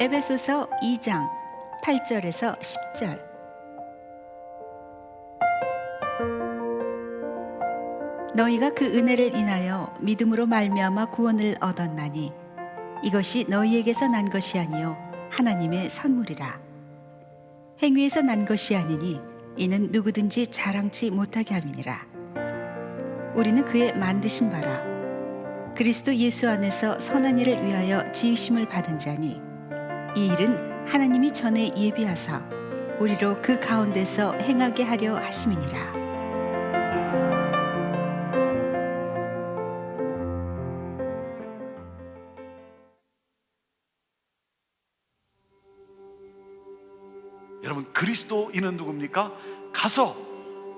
에베소서 2장 8절에서 10절. 너희가 그 은혜를 인하여 믿음으로 말미암아 구원을 얻었나니 이것이 너희에게서 난 것이 아니요 하나님의 선물이라. 행위에서 난 것이 아니니 이는 누구든지 자랑치 못하게 함이니라. 우리는 그의 만드신 바라 그리스도 예수 안에서 선한 일을 위하여 지으심을 받은 자니 이 일은 하나님이 전에 예비하사 우리로 그 가운데서 행하게 하려 하심이니라. 여러분, 그리스도인은 누굽니까? 가서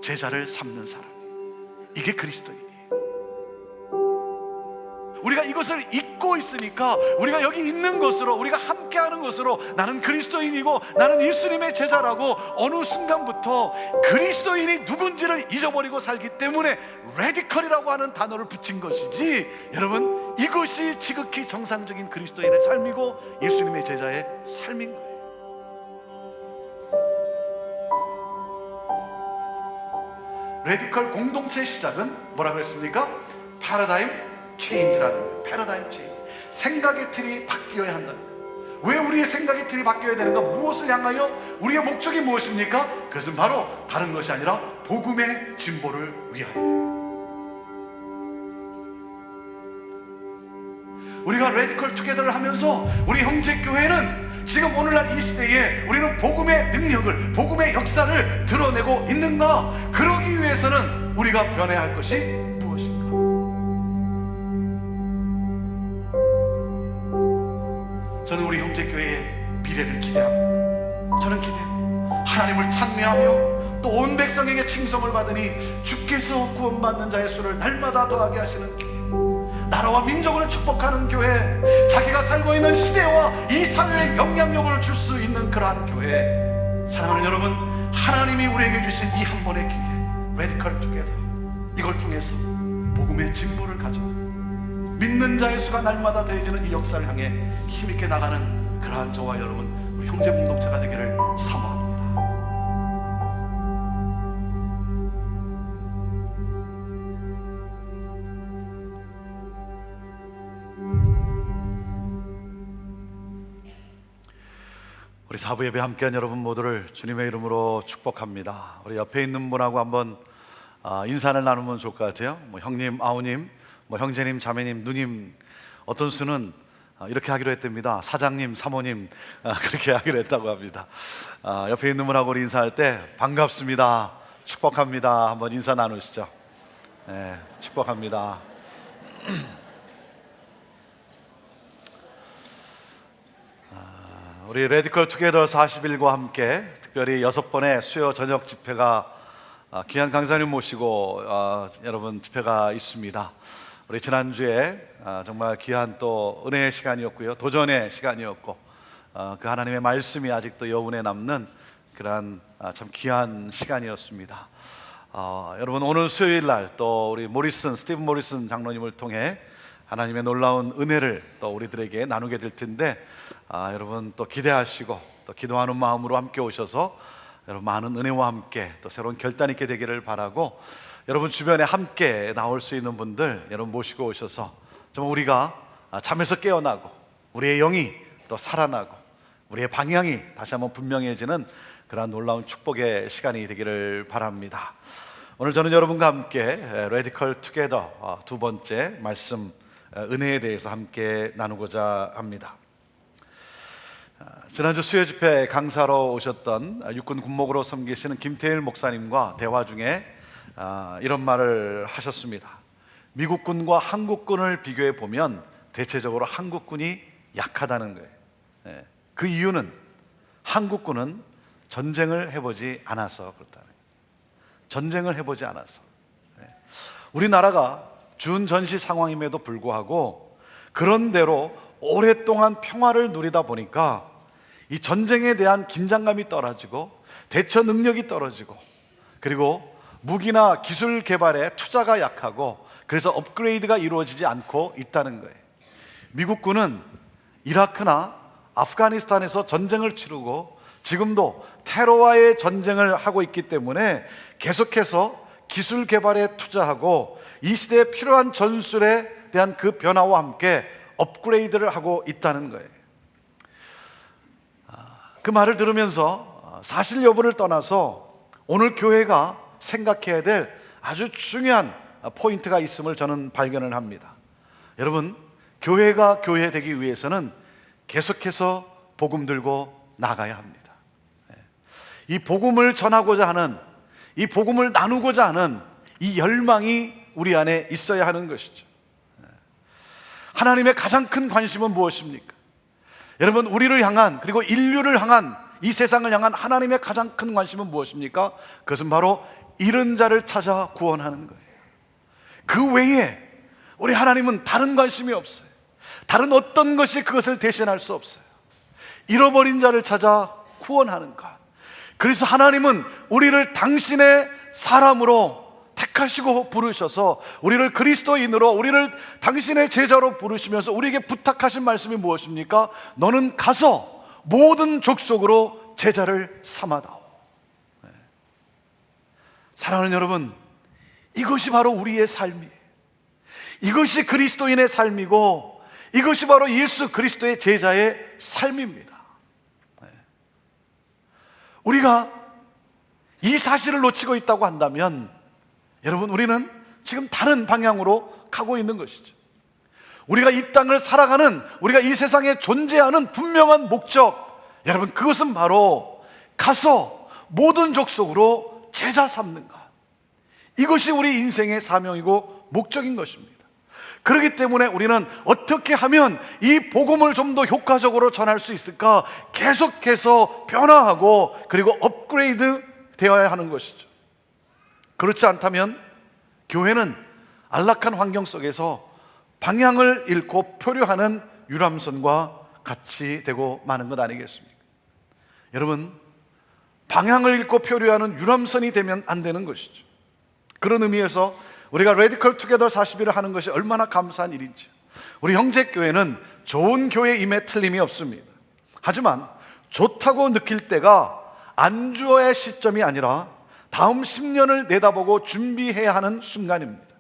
제자를 삼는 사람. 이게 그리스도인이에요. 우리가 이것을 잊고 있으니까 우리가 여기 있는 것으로, 우리가 함께하는 것으로 나는 그리스도인이고 나는 예수님의 제자라고 어느 순간부터 그리스도인이 누군지를 잊어버리고 살기 때문에 레디컬이라고 하는 단어를 붙인 것이지, 여러분, 이것이 지극히 정상적인 그리스도인의 삶이고 예수님의 제자의 삶인 거예요. 레디컬 공동체의 시작은 뭐라고 했습니까? 패러다임 체인지라는 거예요. 패러다임 체인지. 생각의 틀이 바뀌어야 한다는 거예요. 왜 우리의 생각의 틀이 바뀌어야 되는가? 무엇을 향하여? 우리의 목적이 무엇입니까? 그것은 바로 다른 것이 아니라 복음의 진보를 위하여. 우리가 레디컬 투게더를 하면서 우리 형제교회는 지금 오늘날 이 시대에 우리는 복음의 능력을, 복음의 역사를 드러내고 있는가? 그러기 위해서는 우리가 변해야 할 것이 무엇인가? 저는 우리 형제교회의 미래를 기대합니다. 저는 기대합니다. 하나님을 찬미하며 또 온 백성에게 칭송을 받으니 주께서 구원받는 자의 수를 날마다 더하게 하시는 교회, 나라와 민족을 축복하는 교회, 자기가 살고 있는 시대와 이 사회에 영향력을 줄 수 있는 그러한 교회. 사랑하는 여러분, 하나님이 우리에게 주신 이 한 번의 기회, 레디컬 투게더, 이걸 통해서 복음의 진보를 가져 믿는 자의 수가 날마다 더해지는 이 역사를 향해 힘있게 나가는 그러한 저와 여러분, 우리 형제 공동체가 되기를 사모합니다. 우리 사부 예배 함께한 여러분 모두를 주님의 이름으로 축복합니다. 우리 옆에 있는 분하고 한번 인사를 나누면 좋을 것 같아요. 형님, 아우님, 형제님, 자매님, 누님, 어떤 수는 이렇게 하기로 했답니다. 사장님, 사모님, 그렇게 하기로 했다고 합니다. 옆에 있는 분하고 우리 인사할 때 반갑습니다, 축복합니다, 한번 인사 나누시죠. 네, 축복합니다. 우리 레디컬 투게더 40일과 함께 특별히 6번의 수요 저녁 집회가 귀한 강사님 모시고 여러분 집회가 있습니다. 우리 지난주에 정말 귀한 또 은혜의 시간이었고요, 도전의 시간이었고, 그 하나님의 말씀이 아직도 여운에 남는 그러한 참 귀한 시간이었습니다. 여러분, 오늘 수요일 날 또 우리 스티븐 모리슨 장로님을 통해 하나님의 놀라운 은혜를 또 우리들에게 나누게 될 텐데, 여러분 또 기대하시고 또 기도하는 마음으로 함께 오셔서 여러분 많은 은혜와 함께 또 새로운 결단 있게 되기를 바라고, 여러분 주변에 함께 나올 수 있는 분들 여러분 모시고 오셔서 좀 우리가 잠에서 깨어나고 우리의 영이 또 살아나고 우리의 방향이 다시 한번 분명해지는 그러한 놀라운 축복의 시간이 되기를 바랍니다. 오늘 저는 여러분과 함께 레디컬 투게더 두 번째 말씀, 은혜에 대해서 함께 나누고자 합니다. 지난주 수요 집회 강사로 오셨던 육군 군목으로 섬기시는 김태일 목사님과 대화 중에 이런 말을 하셨습니다. 미국군과 한국군을 비교해 보면 대체적으로 한국군이 약하다는 거예요. 그 이유는 한국군은 전쟁을 해보지 않아서 그렇다는 거예요. 전쟁을 해보지 않아서. 우리나라가 준전시 상황임에도 불구하고 그런대로 오랫동안 평화를 누리다 보니까 이 전쟁에 대한 긴장감이 떨어지고 대처 능력이 떨어지고, 그리고 무기나 기술 개발에 투자가 약하고, 그래서 업그레이드가 이루어지지 않고 있다는 거예요. 미국군은 이라크나 아프가니스탄에서 전쟁을 치르고 지금도 테러와의 전쟁을 하고 있기 때문에 계속해서 기술 개발에 투자하고 이 시대에 필요한 전술에 대한 그 변화와 함께 업그레이드를 하고 있다는 거예요. 그 말을 들으면서 사실 여부를 떠나서 오늘 교회가 생각해야 될 아주 중요한 포인트가 있음을 저는 발견을 합니다. 여러분, 교회가 교회 되기 위해서는 계속해서 복음 들고 나가야 합니다. 이 복음을 전하고자 하는, 이 복음을 나누고자 하는 이 열망이 우리 안에 있어야 하는 것이죠. 하나님의 가장 큰 관심은 무엇입니까? 여러분, 우리를 향한, 그리고 인류를 향한, 이 세상을 향한 하나님의 가장 큰 관심은 무엇입니까? 그것은 바로 잃은 자를 찾아 구원하는 거예요. 그 외에 우리 하나님은 다른 관심이 없어요. 다른 어떤 것이 그것을 대신할 수 없어요. 잃어버린 자를 찾아 구원하는 것. 그래서 하나님은 우리를 당신의 사람으로 택하시고 부르셔서 우리를 그리스도인으로, 우리를 당신의 제자로 부르시면서 우리에게 부탁하신 말씀이 무엇입니까? 너는 가서 모든 족속으로 제자를 삼아다오. 사랑하는 여러분, 이것이 바로 우리의 삶이에요. 이것이 그리스도인의 삶이고, 이것이 바로 예수 그리스도의 제자의 삶입니다. 우리가 이 사실을 놓치고 있다고 한다면 여러분, 우리는 지금 다른 방향으로 가고 있는 것이죠. 우리가 이 땅을 살아가는, 우리가 이 세상에 존재하는 분명한 목적, 여러분, 그것은 바로 가서 모든 족속으로 제자 삼는 것. 이것이 우리 인생의 사명이고 목적인 것입니다. 그렇기 때문에 우리는 어떻게 하면 이 복음을 좀 더 효과적으로 전할 수 있을까? 계속해서 변화하고 그리고 업그레이드 되어야 하는 것이죠. 그렇지 않다면 교회는 안락한 환경 속에서 방향을 잃고 표류하는 유람선과 같이 되고 마는 것 아니겠습니까? 여러분, 방향을 잃고 표류하는 유람선이 되면 안 되는 것이죠. 그런 의미에서 우리가 레디컬 투게더 40일을 하는 것이 얼마나 감사한 일인지, 우리 형제교회는 좋은 교회임에 틀림이 없습니다. 하지만 좋다고 느낄 때가 안주어의 시점이 아니라 다음 10년을 내다보고 준비해야 하는 순간입니다.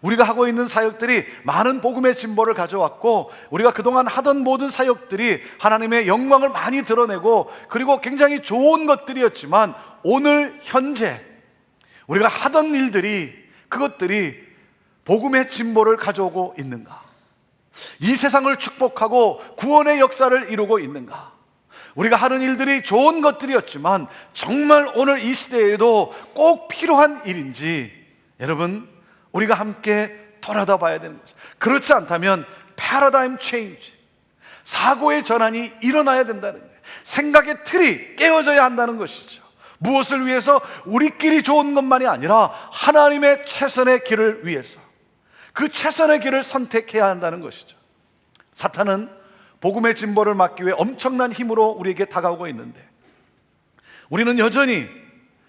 우리가 하고 있는 사역들이 많은 복음의 진보를 가져왔고, 우리가 그동안 하던 모든 사역들이 하나님의 영광을 많이 드러내고 그리고 굉장히 좋은 것들이었지만, 오늘 현재 우리가 하던 일들이, 그것들이 복음의 진보를 가져오고 있는가? 이 세상을 축복하고 구원의 역사를 이루고 있는가? 우리가 하는 일들이 좋은 것들이었지만 정말 오늘 이 시대에도 꼭 필요한 일인지, 여러분, 우리가 함께 돌아다 봐야 되는 거죠. 그렇지 않다면 패러다임 체인지, 사고의 전환이 일어나야 된다는 거예요. 생각의 틀이 깨어져야 한다는 것이죠. 무엇을 위해서? 우리끼리 좋은 것만이 아니라 하나님의 최선의 길을 위해서, 그 최선의 길을 선택해야 한다는 것이죠. 사탄은 복음의 진보를 막기 위해 엄청난 힘으로 우리에게 다가오고 있는데, 우리는 여전히,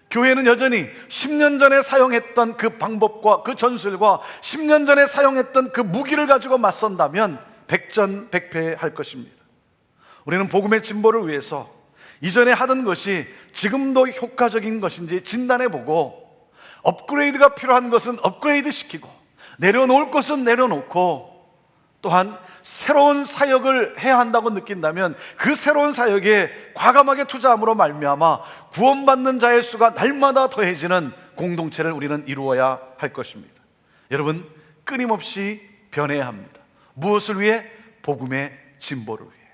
교회는 여전히 10년 전에 사용했던 그 방법과 그 전술과 10년 전에 사용했던 그 무기를 가지고 맞선다면 백전백패할 것입니다. 우리는 복음의 진보를 위해서 이전에 하던 것이 지금도 효과적인 것인지 진단해보고, 업그레이드가 필요한 것은 업그레이드 시키고, 내려놓을 것은 내려놓고, 또한 새로운 사역을 해야 한다고 느낀다면 그 새로운 사역에 과감하게 투자함으로 말미암아 구원받는 자의 수가 날마다 더해지는 공동체를 우리는 이루어야 할 것입니다. 여러분, 끊임없이 변해야 합니다. 무엇을 위해? 복음의 진보를 위해.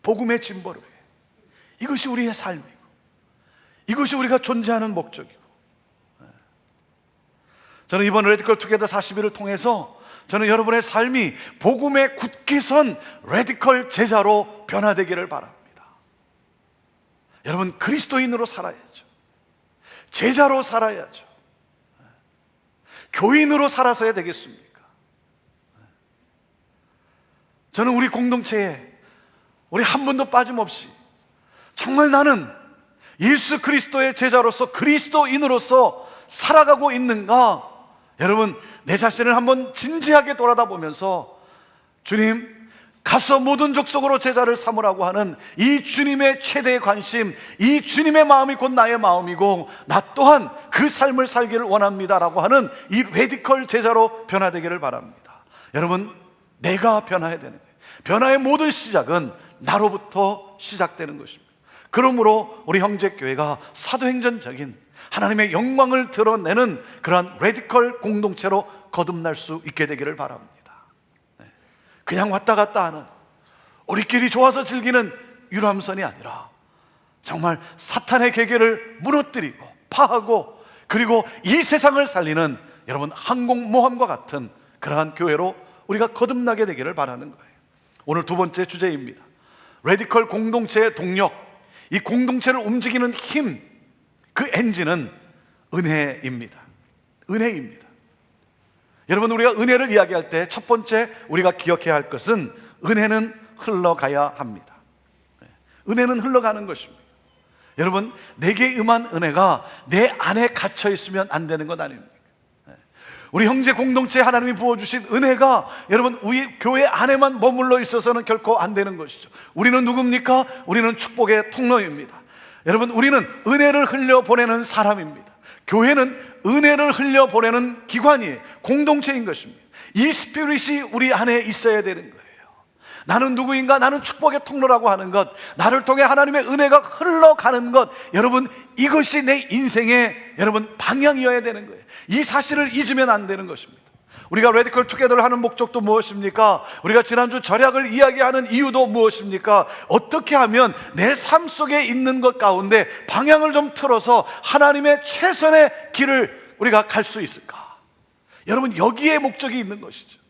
복음의 진보를 위해. 이것이 우리의 삶이고, 이것이 우리가 존재하는 목적이고, 저는 이번 레디컬 투게더 40일을 통해서 저는 여러분의 삶이 복음에 굳게 선 레디컬 제자로 변화되기를 바랍니다. 여러분, 그리스도인으로 살아야죠. 제자로 살아야죠. 교인으로 살아서야 되겠습니까? 저는 우리 공동체에 우리 한 분도 빠짐없이 정말 나는 예수 그리스도의 제자로서, 그리스도인으로서 살아가고 있는가? 여러분, 내 자신을 한번 진지하게 돌아다 보면서, 주님, 가서 모든 족속으로 제자를 삼으라고 하는 이 주님의 최대의 관심, 이 주님의 마음이 곧 나의 마음이고 나 또한 그 삶을 살기를 원합니다라고 하는 이 레디컬 제자로 변화되기를 바랍니다. 여러분, 내가 변화해야 되는 거예요. 변화의 모든 시작은 나로부터 시작되는 것입니다. 그러므로 우리 형제교회가 사도행전적인 하나님의 영광을 드러내는 그러한 레디컬 공동체로 거듭날 수 있게 되기를 바랍니다. 그냥 왔다 갔다 하는, 우리끼리 좋아서 즐기는 유람선이 아니라 정말 사탄의 계계를 무너뜨리고 파하고, 그리고 이 세상을 살리는 여러분 항공모함과 같은 그러한 교회로 우리가 거듭나게 되기를 바라는 거예요. 오늘 두 번째 주제입니다. 레디컬 공동체의 동력, 이 공동체를 움직이는 힘, 그 엔진은 은혜입니다. 은혜입니다. 여러분, 우리가 은혜를 이야기할 때 첫 번째 우리가 기억해야 할 것은 은혜는 흘러가야 합니다. 은혜는 흘러가는 것입니다. 여러분, 내게 임한 은혜가 내 안에 갇혀 있으면 안 되는 것 아닙니까? 우리 형제 공동체에 하나님이 부어주신 은혜가 여러분 우리 교회 안에만 머물러 있어서는 결코 안 되는 것이죠. 우리는 누굽니까? 우리는 축복의 통로입니다. 여러분, 우리는 은혜를 흘려보내는 사람입니다. 교회는 은혜를 흘려보내는 기관이에요. 공동체인 것입니다. 이 스피릿이 우리 안에 있어야 되는 거예요. 나는 누구인가? 나는 축복의 통로라고 하는 것, 나를 통해 하나님의 은혜가 흘러가는 것, 여러분 이것이 내 인생의 여러분 방향이어야 되는 거예요. 이 사실을 잊으면 안 되는 것입니다. 우리가 레디컬 투게더를 하는 목적도 무엇입니까? 우리가 지난주 절약을 이야기하는 이유도 무엇입니까? 어떻게 하면 내 삶 속에 있는 것 가운데 방향을 좀 틀어서 하나님의 최선의 길을 우리가 갈 수 있을까? 여러분, 여기에 목적이 있는 것이죠.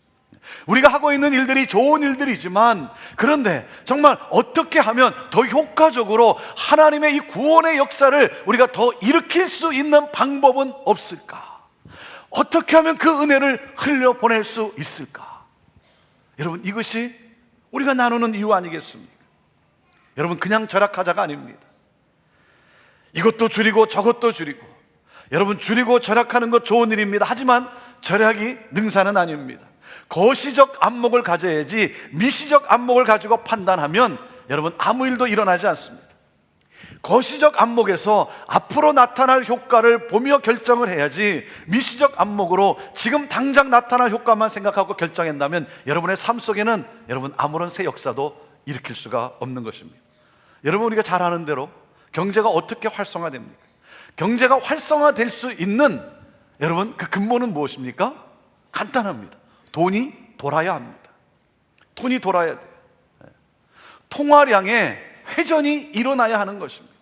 우리가 하고 있는 일들이 좋은 일들이지만, 그런데 정말 어떻게 하면 더 효과적으로 하나님의 이 구원의 역사를 우리가 더 일으킬 수 있는 방법은 없을까? 어떻게 하면 그 은혜를 흘려보낼 수 있을까? 여러분, 이것이 우리가 나누는 이유 아니겠습니까? 여러분, 그냥 절약하자가 아닙니다. 이것도 줄이고 저것도 줄이고, 여러분 줄이고 절약하는 것 좋은 일입니다. 하지만 절약이 능사는 아닙니다. 거시적 안목을 가져야지 미시적 안목을 가지고 판단하면 여러분 아무 일도 일어나지 않습니다. 거시적 안목에서 앞으로 나타날 효과를 보며 결정을 해야지, 미시적 안목으로 지금 당장 나타날 효과만 생각하고 결정한다면 여러분의 삶 속에는 여러분 아무런 새 역사도 일으킬 수가 없는 것입니다. 여러분, 우리가 잘 아는 대로 경제가 어떻게 활성화됩니까? 경제가 활성화될 수 있는 여러분 그 근본은 무엇입니까? 간단합니다. 돈이 돌아야 합니다. 돈이 돌아야 돼요. 통화량의 회전이 일어나야 하는 것입니다.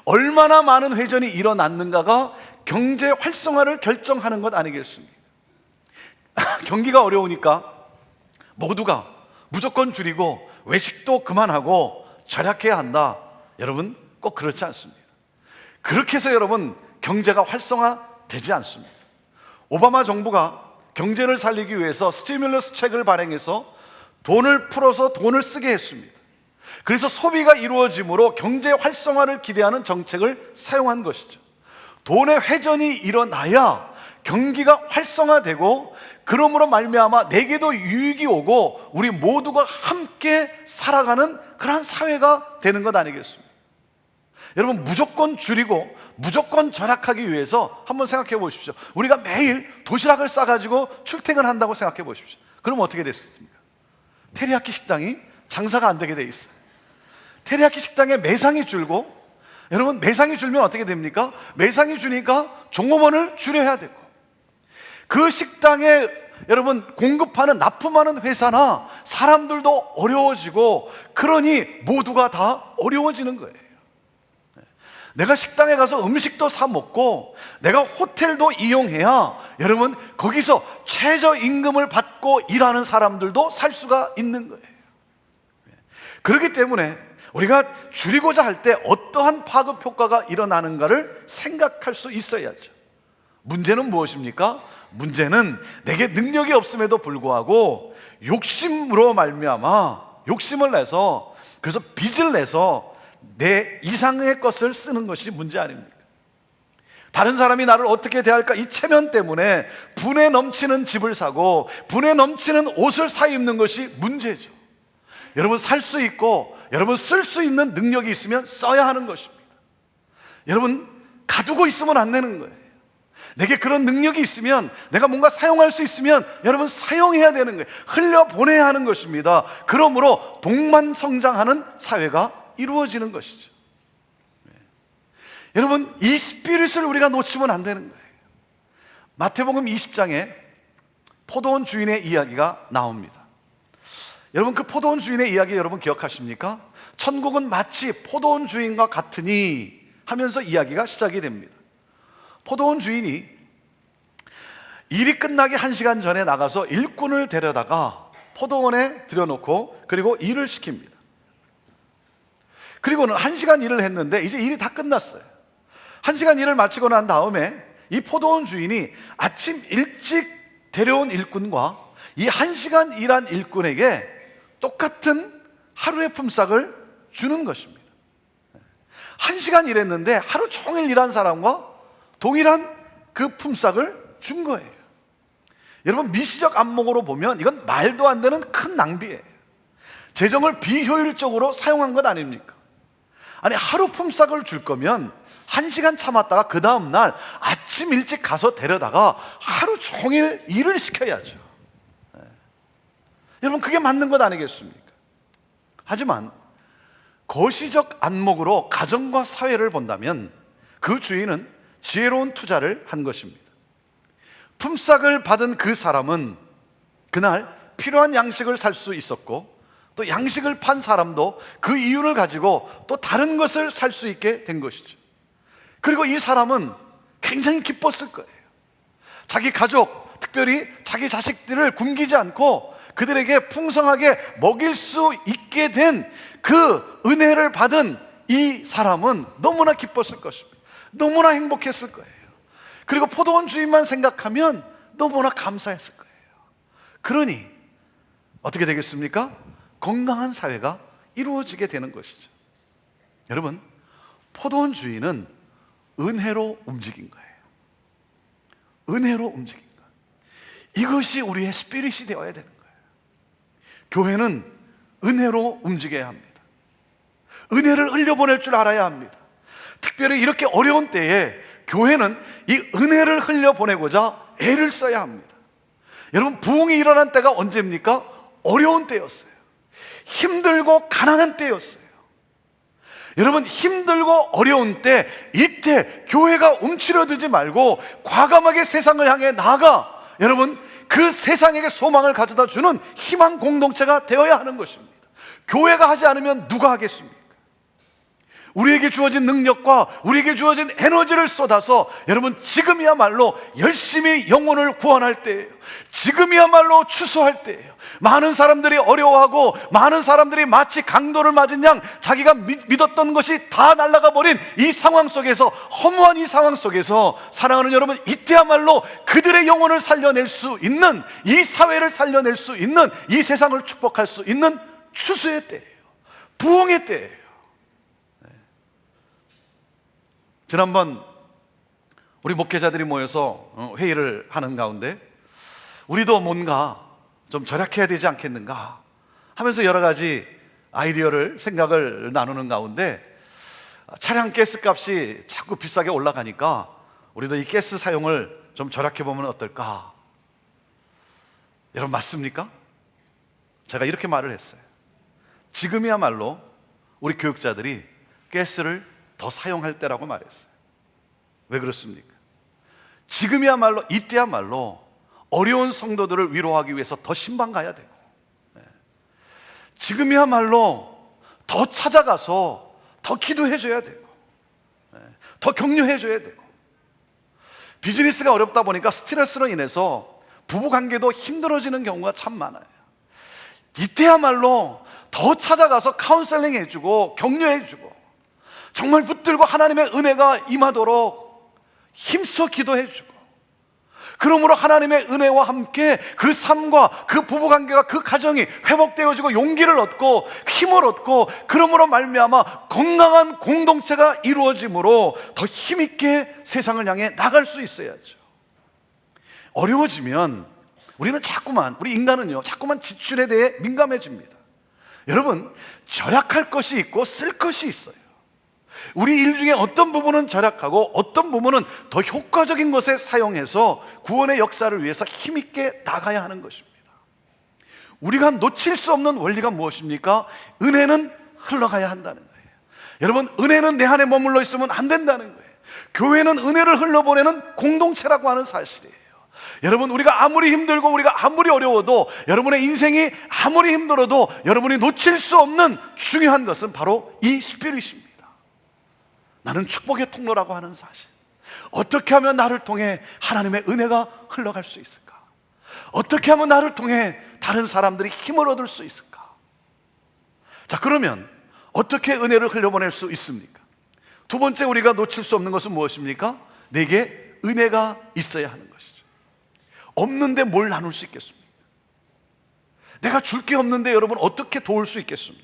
얼마나 많은 회전이 일어났는가가 경제 활성화를 결정하는 것 아니겠습니까? 경기가 어려우니까 모두가 무조건 줄이고 외식도 그만하고 절약해야 한다. 여러분, 꼭 그렇지 않습니다. 그렇게 해서 여러분 경제가 활성화되지 않습니다. 오바마 정부가 경제를 살리기 위해서 스티뮬러스 책을 발행해서 돈을 풀어서 돈을 쓰게 했습니다. 그래서 소비가 이루어짐으로 경제 활성화를 기대하는 정책을 사용한 것이죠. 돈의 회전이 일어나야 경기가 활성화되고, 그러므로 말미암아 내게도 유익이 오고 우리 모두가 함께 살아가는 그러한 사회가 되는 것 아니겠습니까? 여러분, 무조건 줄이고 무조건 절약하기 위해서 한번 생각해 보십시오. 우리가 매일 도시락을 싸가지고 출퇴근한다고 생각해 보십시오. 그러면 어떻게 됐습니까? 테리야끼 식당이 장사가 안 되게 돼 있어요. 테리야끼 식당에 매상이 줄고, 여러분 매상이 줄면 어떻게 됩니까? 매상이 주니까 종업원을 줄여야 되고, 그 식당에 여러분 공급하는 납품하는 회사나 사람들도 어려워지고, 그러니 모두가 다 어려워지는 거예요. 내가 식당에 가서 음식도 사 먹고 내가 호텔도 이용해야 여러분 거기서 최저임금을 받고 일하는 사람들도 살 수가 있는 거예요. 그렇기 때문에 우리가 줄이고자 할 때 어떠한 파급 효과가 일어나는가를 생각할 수 있어야죠. 문제는 무엇입니까? 문제는 내게 능력이 없음에도 불구하고 욕심으로 말미암아 욕심을 내서, 그래서 빚을 내서 내 이상의 것을 쓰는 것이 문제 아닙니까? 다른 사람이 나를 어떻게 대할까, 이 체면 때문에 분에 넘치는 집을 사고 분에 넘치는 옷을 사 입는 것이 문제죠. 여러분 살 수 있고 여러분 쓸 수 있는 능력이 있으면 써야 하는 것입니다. 여러분 가두고 있으면 안 되는 거예요. 내게 그런 능력이 있으면, 내가 뭔가 사용할 수 있으면 여러분 사용해야 되는 거예요. 흘려보내야 하는 것입니다. 그러므로 동반성장하는 사회가 이루어지는 것이죠. 여러분 이 스피릿을 우리가 놓치면 안 되는 거예요. 마태복음 20장에 포도원 주인의 이야기가 나옵니다. 여러분 그 포도원 주인의 이야기 여러분 기억하십니까? 천국은 마치 포도원 주인과 같으니 하면서 이야기가 시작이 됩니다. 포도원 주인이 일이 끝나기 1시간 전에 나가서 일꾼을 데려다가 포도원에 들여놓고 그리고 일을 시킵니다. 그리고는 1시간 일을 했는데 이제 일이 다 끝났어요. 1시간 일을 마치고 난 다음에 이 포도원 주인이 아침 일찍 데려온 일꾼과 이 1시간 일한 일꾼에게 똑같은 하루의 품삯을 주는 것입니다. 1시간 일했는데 하루 종일 일한 사람과 동일한 그 품삯을 준 거예요. 여러분 미시적 안목으로 보면 이건 말도 안 되는 큰 낭비예요. 재정을 비효율적으로 사용한 것 아닙니까? 아니 하루 품삯을 줄 거면 1시간 참았다가 그 다음날 아침 일찍 가서 데려다가 하루 종일 일을 시켜야죠. 여러분 그게 맞는 것 아니겠습니까? 하지만 거시적 안목으로 가정과 사회를 본다면 그 주인은 지혜로운 투자를 한 것입니다. 품삯을 받은 그 사람은 그날 필요한 양식을 살 수 있었고 또 양식을 판 사람도 그 이윤을 가지고 또 다른 것을 살 수 있게 된 것이죠. 그리고 이 사람은 굉장히 기뻤을 거예요. 자기 가족, 특별히 자기 자식들을 굶기지 않고 그들에게 풍성하게 먹일 수 있게 된 그 은혜를 받은 이 사람은 너무나 기뻤을 것입니다. 너무나 행복했을 거예요. 그리고 포도원 주인만 생각하면 너무나 감사했을 거예요. 그러니 어떻게 되겠습니까? 건강한 사회가 이루어지게 되는 것이죠. 여러분, 포도원 주인은 은혜로 움직인 거예요. 은혜로 움직인 거예요. 이것이 우리의 스피릿이 되어야 되는 거예요. 교회는 은혜로 움직여야 합니다. 은혜를 흘려보낼 줄 알아야 합니다. 특별히 이렇게 어려운 때에 교회는 이 은혜를 흘려보내고자 애를 써야 합니다. 여러분 부흥이 일어난 때가 언제입니까? 어려운 때였어요. 힘들고 가난한 때였어요. 여러분 힘들고 어려운 때 이때 교회가 움츠러들지 말고 과감하게 세상을 향해 나아가 여러분 그 세상에게 소망을 가져다 주는 희망 공동체가 되어야 하는 것입니다. 교회가 하지 않으면 누가 하겠습니까? 우리에게 주어진 능력과 우리에게 주어진 에너지를 쏟아서 여러분 지금이야말로 열심히 영혼을 구원할 때예요. 지금이야말로 추수할 때예요. 많은 사람들이 어려워하고 많은 사람들이 마치 강도를 맞은 양 자기가 믿었던 것이 다 날아가 버린 이 상황 속에서, 허무한 이 상황 속에서 사랑하는 여러분, 이때야말로 그들의 영혼을 살려낼 수 있는, 이 사회를 살려낼 수 있는, 이 세상을 축복할 수 있는 추수의 때예요. 부흥의 때예요. 지난번 우리 목회자들이 모여서 회의를 하는 가운데 우리도 뭔가 좀 절약해야 되지 않겠는가 하면서 여러 가지 아이디어를, 생각을 나누는 가운데 차량 가스 값이 자꾸 비싸게 올라가니까 우리도 이 가스 사용을 좀 절약해 보면 어떨까? 여러분 맞습니까? 제가 이렇게 말을 했어요. 지금이야말로 우리 교육자들이 가스를 더 사용할 때라고 말했어요. 왜 그렇습니까? 지금이야말로, 이때야말로 어려운 성도들을 위로하기 위해서 더 신방 가야 되고, 지금이야말로 더 찾아가서 더 기도해 줘야 되고, 더 격려해 줘야 되고, 비즈니스가 어렵다 보니까 스트레스로 인해서 부부관계도 힘들어지는 경우가 참 많아요. 이때야말로 더 찾아가서 카운셀링 해주고 격려해 주고 정말 붙들고 하나님의 은혜가 임하도록 힘써 기도해 주고, 그러므로 하나님의 은혜와 함께 그 삶과 그 부부관계가, 그 가정이 회복되어지고 용기를 얻고 힘을 얻고, 그러므로 말미암아 건강한 공동체가 이루어짐으로 더 힘있게 세상을 향해 나갈 수 있어야죠. 어려워지면 우리는 자꾸만, 우리 인간은요 자꾸만 지출에 대해 민감해집니다. 여러분, 절약할 것이 있고 쓸 것이 있어요. 우리 일 중에 어떤 부분은 절약하고 어떤 부분은 더 효과적인 것에 사용해서 구원의 역사를 위해서 힘있게 나가야 하는 것입니다. 우리가 놓칠 수 없는 원리가 무엇입니까? 은혜는 흘러가야 한다는 거예요. 여러분, 은혜는 내 안에 머물러 있으면 안 된다는 거예요. 교회는 은혜를 흘려보내는 공동체라고 하는 사실이에요. 여러분, 우리가 아무리 힘들고 우리가 아무리 어려워도, 여러분의 인생이 아무리 힘들어도 여러분이 놓칠 수 없는 중요한 것은 바로 이 스피릿입니다. 나는 축복의 통로라고 하는 사실. 어떻게 하면 나를 통해 하나님의 은혜가 흘러갈 수 있을까? 어떻게 하면 나를 통해 다른 사람들이 힘을 얻을 수 있을까? 자, 그러면 어떻게 은혜를 흘려보낼 수 있습니까? 두 번째, 우리가 놓칠 수 없는 것은 무엇입니까? 내게 은혜가 있어야 하는 것이죠. 없는데 뭘 나눌 수 있겠습니까? 내가 줄 게 없는데 여러분 어떻게 도울 수 있겠습니까?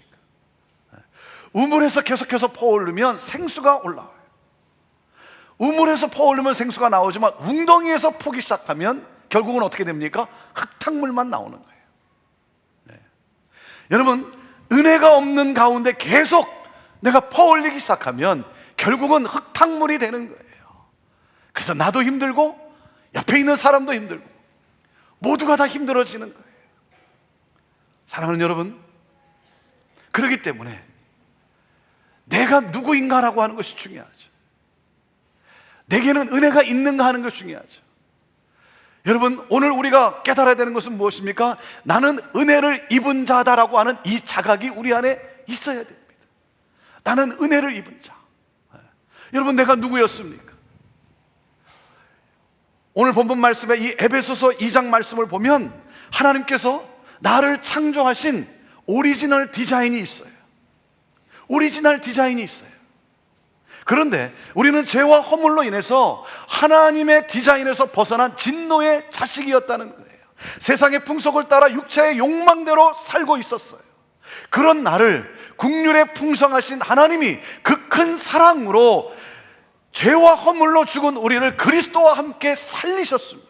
우물에서 계속해서 퍼오르면 생수가 올라와요. 우물에서 퍼오르면 생수가 나오지만 웅덩이에서 퍼기 시작하면 결국은 어떻게 됩니까? 흙탕물만 나오는 거예요. 네. 여러분, 은혜가 없는 가운데 계속 내가 퍼올리기 시작하면 결국은 흙탕물이 되는 거예요. 그래서 나도 힘들고 옆에 있는 사람도 힘들고 모두가 다 힘들어지는 거예요. 사랑하는 여러분, 그렇기 때문에 내가 누구인가라고 하는 것이 중요하죠. 내게는 은혜가 있는가 하는 것이 중요하죠. 여러분, 오늘 우리가 깨달아야 되는 것은 무엇입니까? 나는 은혜를 입은 자다라고 하는 이 자각이 우리 안에 있어야 됩니다. 나는 은혜를 입은 자. 여러분, 내가 누구였습니까? 오늘 본문 말씀에 이 에베소서 2장 말씀을 보면 하나님께서 나를 창조하신 오리지널 디자인이 있어요. 오리지널 디자인이 있어요. 그런데 우리는 죄와 허물로 인해서 하나님의 디자인에서 벗어난 진노의 자식이었다는 거예요. 세상의 풍속을 따라 육체의 욕망대로 살고 있었어요. 그런 나를 국률에 풍성하신 하나님이 그 큰 사랑으로 죄와 허물로 죽은 우리를 그리스도와 함께 살리셨습니다.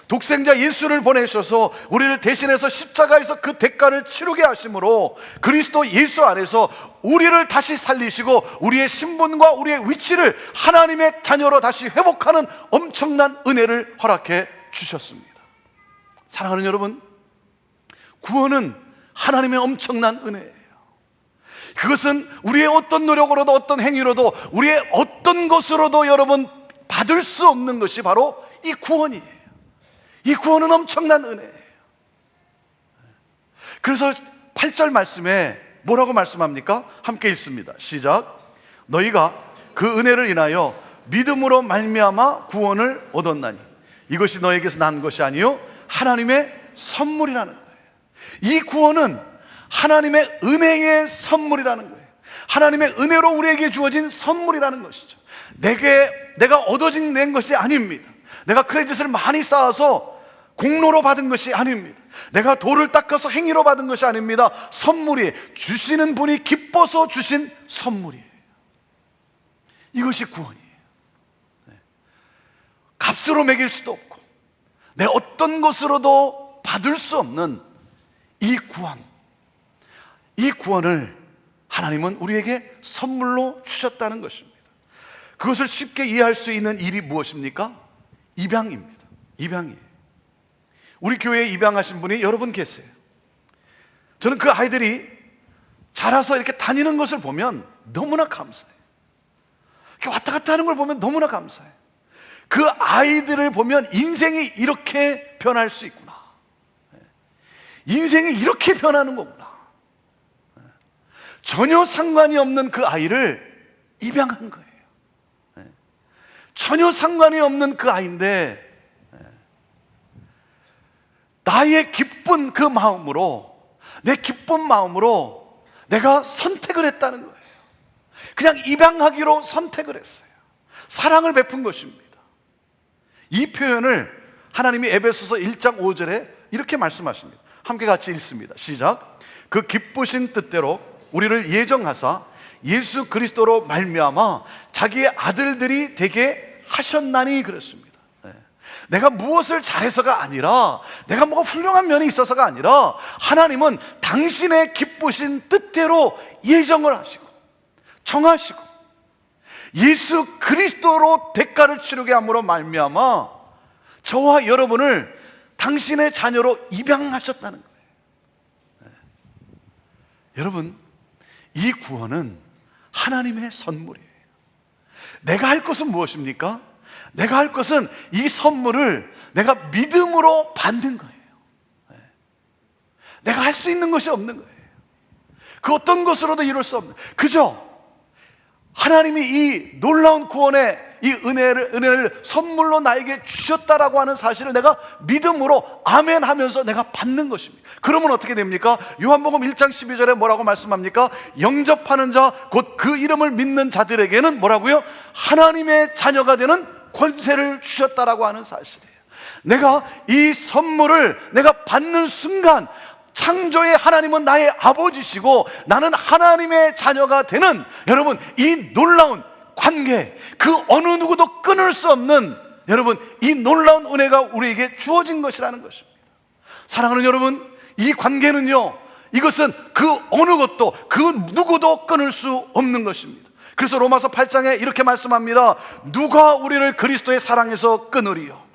독생자 예수를 보내셔서 우리를 대신해서 십자가에서 그 대가를 치르게 하심으로 그리스도 예수 안에서 우리를 다시 살리시고 우리의 신분과 우리의 위치를 하나님의 자녀로 다시 회복하는 엄청난 은혜를 허락해 주셨습니다. 사랑하는 여러분, 구원은 하나님의 엄청난 은혜예요. 그것은 우리의 어떤 노력으로도 어떤 행위로도 우리의 어떤 것으로도 여러분 받을 수 없는 것이 바로 이 구원이에요. 이 구원은 엄청난 은혜예요. 그래서 8절 말씀에 뭐라고 말씀합니까? 함께 읽습니다. 시작. 너희가 그 은혜를 인하여 믿음으로 말미암아 구원을 얻었나니 이것이 너에게서 난 것이 아니요 하나님의 선물이라는 거예요. 이 구원은 하나님의 은혜의 선물이라는 거예요. 하나님의 은혜로 우리에게 주어진 선물이라는 것이죠. 내가 얻어진 낸 것이 아닙니다. 내가 크레딧을 많이 쌓아서 공로로 받은 것이 아닙니다. 내가 돌을 닦아서 행위로 받은 것이 아닙니다. 선물이, 주시는 분이 기뻐서 주신 선물이에요. 이것이 구원이에요. 값으로 매길 수도 없고 내 어떤 것으로도 받을 수 없는 이 구원, 이 구원을 하나님은 우리에게 선물로 주셨다는 것입니다. 그것을 쉽게 이해할 수 있는 일이 무엇입니까? 입양입니다. 입양이에요. 우리 교회에 입양하신 분이 여러 분 계세요. 저는 그 아이들이 자라서 이렇게 다니는 것을 보면 너무나 감사해요. 이렇게 왔다 갔다 하는 걸 보면 너무나 감사해요. 그 아이들을 보면 인생이 이렇게 변할 수 있구나. 인생이 이렇게 변하는 거구나. 전혀 상관이 없는 그 아이를 입양한 거예요. 전혀 상관이 없는 그 아이인데 나의 기쁜 그 마음으로, 내 기쁜 마음으로 내가 선택을 했다는 거예요. 그냥 입양하기로 선택을 했어요. 사랑을 베푼 것입니다. 이 표현을 하나님이 에베소서 1장 5절에 이렇게 말씀하십니다. 함께 같이 읽습니다. 시작. 그 기쁘신 뜻대로 우리를 예정하사 예수 그리스도로 말미암아 자기의 아들들이 되게 하셨나니 그랬습니다. 내가 무엇을 잘해서가 아니라, 내가 뭐가 훌륭한 면이 있어서가 아니라, 하나님은 당신의 기쁘신 뜻대로 예정을 하시고 정하시고 예수 그리스도로 대가를 치르게 함으로 말미암아 저와 여러분을 당신의 자녀로 입양하셨다는 거예요. 여러분, 이 구원은 하나님의 선물이에요. 내가 할 것은 무엇입니까? 내가 할 것은 이 선물을 내가 믿음으로 받는 거예요. 내가 할 수 있는 것이 없는 거예요. 그 어떤 것으로도 이룰 수 없는, 그저 하나님이 이 놀라운 구원의 이 은혜를 선물로 나에게 주셨다라고 하는 사실을 내가 믿음으로 아멘 하면서 내가 받는 것입니다. 그러면 어떻게 됩니까? 요한복음 1장 12절에 뭐라고 말씀합니까? 영접하는 자, 곧 그 이름을 믿는 자들에게는 뭐라고요? 하나님의 자녀가 되는 권세를 주셨다라고 하는 사실이에요. 내가 이 선물을 내가 받는 순간 창조의 하나님은 나의 아버지시고 나는 하나님의 자녀가 되는, 여러분, 이 놀라운 관계, 그 어느 누구도 끊을 수 없는, 여러분, 이 놀라운 은혜가 우리에게 주어진 것이라는 것입니다. 사랑하는 여러분, 이 관계는요, 이것은 그 어느 것도, 그 누구도 끊을 수 없는 것입니다. 그래서 로마서 8장에 이렇게 말씀합니다. 누가 우리를 그리스도의 사랑에서 끊으리요?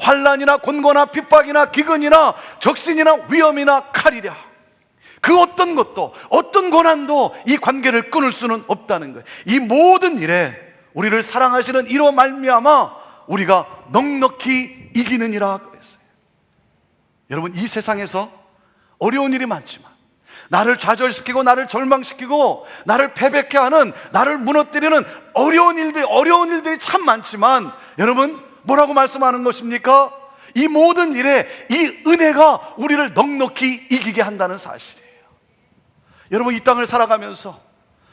환난이나 곤고나 핍박이나 기근이나 적신이나 위험이나 칼이랴. 그 어떤 것도, 어떤 고난도 이 관계를 끊을 수는 없다는 거예요. 이 모든 일에 우리를 사랑하시는 이로 말미암아 우리가 넉넉히 이기느니라 그랬어요. 여러분, 이 세상에서 어려운 일이 많지만, 나를 좌절시키고 나를 절망시키고 나를 패배케 하는, 나를 무너뜨리는 어려운 일들이 참 많지만, 여러분, 뭐라고 말씀하는 것입니까? 이 모든 일에 이 은혜가 우리를 넉넉히 이기게 한다는 사실이에요. 여러분, 이 땅을 살아가면서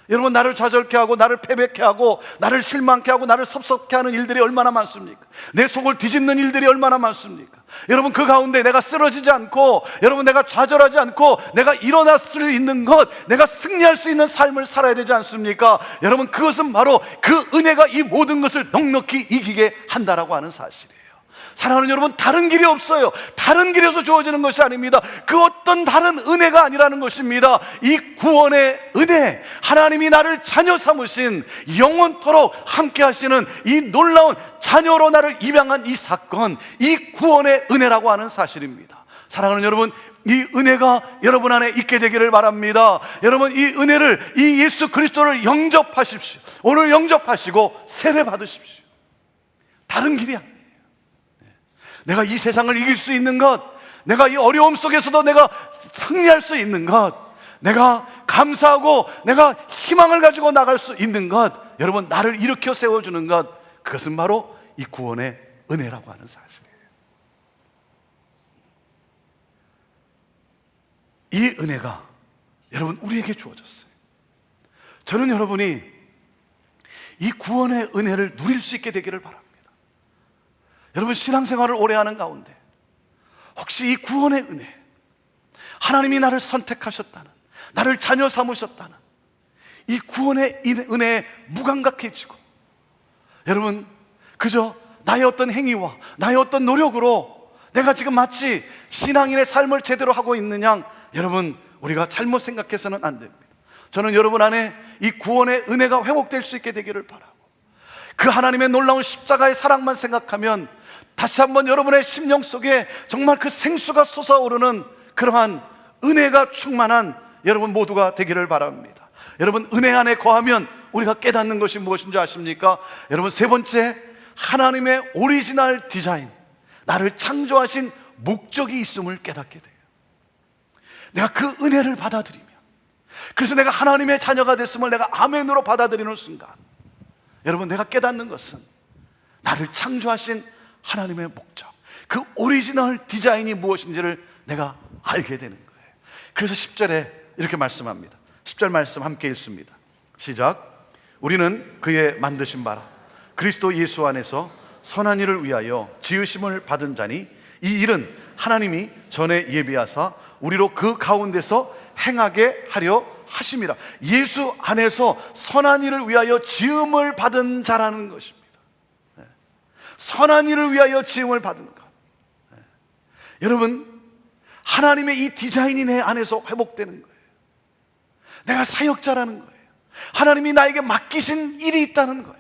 여러분, 나를 좌절케 하고 나를 패배케 하고 나를 실망케 하고 나를 섭섭케 하는 일들이 얼마나 많습니까? 내 속을 뒤집는 일들이 얼마나 많습니까? 여러분, 그 가운데 내가 쓰러지지 않고, 여러분, 내가 좌절하지 않고 내가 일어날 수 있는 것, 내가 승리할 수 있는 삶을 살아야 되지 않습니까? 여러분, 그것은 바로 그 은혜가 이 모든 것을 넉넉히 이기게 한다라고 하는 사실이에요. 사랑하는 여러분, 다른 길이 없어요. 다른 길에서 주어지는 것이 아닙니다. 그 어떤 다른 은혜가 아니라는 것입니다. 이 구원의 은혜, 하나님이 나를 자녀 삼으신, 영원토록 함께 하시는 이 놀라운 자녀로 나를 입양한 이 사건, 이 구원의 은혜라고 하는 사실입니다. 사랑하는 여러분, 이 은혜가 여러분 안에 있게 되기를 바랍니다. 여러분, 이 은혜를, 이 예수 그리스도를 영접하십시오. 오늘 영접하시고 세례 받으십시오. 다른 길이 아닙니다. 내가 이 세상을 이길 수 있는 것, 내가 이 어려움 속에서도 내가 승리할 수 있는 것, 내가 감사하고 내가 희망을 가지고 나갈 수 있는 것, 여러분, 나를 일으켜 세워주는 것, 그것은 바로 이 구원의 은혜라고 하는 사실이에요. 이 은혜가 여러분 우리에게 주어졌어요. 저는 여러분이 이 구원의 은혜를 누릴 수 있게 되기를 바랍니다. 여러분, 신앙생활을 오래 하는 가운데 혹시 이 구원의 은혜, 하나님이 나를 선택하셨다는, 나를 자녀 삼으셨다는 이 구원의 은혜에 무감각해지고, 여러분, 그저 나의 어떤 행위와 나의 어떤 노력으로 내가 지금 마치 신앙인의 삶을 제대로 하고 있느냐, 여러분, 우리가 잘못 생각해서는 안 됩니다. 저는 여러분 안에 이 구원의 은혜가 회복될 수 있게 되기를 바라고, 그 하나님의 놀라운 십자가의 사랑만 생각하면 다시 한번 여러분의 심령 속에 정말 그 생수가 솟아오르는 그러한 은혜가 충만한 여러분 모두가 되기를 바랍니다. 여러분, 은혜 안에 거하면 우리가 깨닫는 것이 무엇인지 아십니까? 여러분, 세 번째, 하나님의 오리지널 디자인, 나를 창조하신 목적이 있음을 깨닫게 돼요. 내가 그 은혜를 받아들이면, 그래서 내가 하나님의 자녀가 됐음을 내가 아멘으로 받아들이는 순간, 여러분, 내가 깨닫는 것은 나를 창조하신 하나님의 목적, 그 오리지널 디자인이 무엇인지를 내가 알게 되는 거예요. 그래서 10절에 이렇게 말씀합니다. 10절 말씀 함께 읽습니다. 시작. 우리는 그의 만드신 바라 그리스도 예수 안에서 선한 일을 위하여 지으심을 받은 자니, 이 일은 하나님이 전에 예비하사 우리로 그 가운데서 행하게 하려 하심이라. 예수 안에서 선한 일을 위하여 지음을 받은 자라는 것입니다. 선한 일을 위하여 지음을 받은 것. 여러분, 하나님의 이 디자인이 내 안에서 회복되는 거예요. 내가 사역자라는 거예요. 하나님이 나에게 맡기신 일이 있다는 거예요.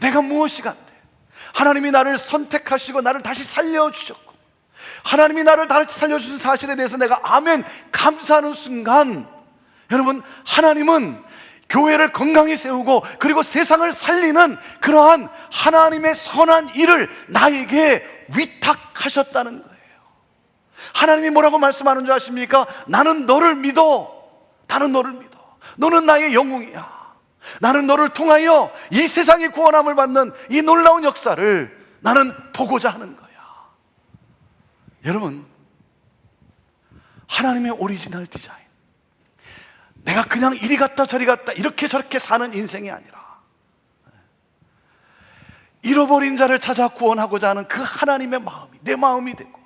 내가 무엇이 간데 하나님이 나를 선택하시고 나를 다시 살려주셨고, 하나님이 나를 다시 살려주신 사실에 대해서 내가 아멘 감사하는 순간, 여러분, 하나님은 교회를 건강히 세우고 그리고 세상을 살리는 그러한 하나님의 선한 일을 나에게 위탁하셨다는 거예요. 하나님이 뭐라고 말씀하는 줄 아십니까? 나는 너를 믿어. 나는 너를 믿어. 너는 나의 영웅이야. 나는 너를 통하여 이 세상의 구원함을 받는 이 놀라운 역사를 나는 보고자 하는 거야. 여러분, 하나님의 오리지널 디자인, 내가 그냥 이리 갔다 저리 갔다 이렇게 저렇게 사는 인생이 아니라 잃어버린 자를 찾아 구원하고자 하는 그 하나님의 마음이 내 마음이 되고,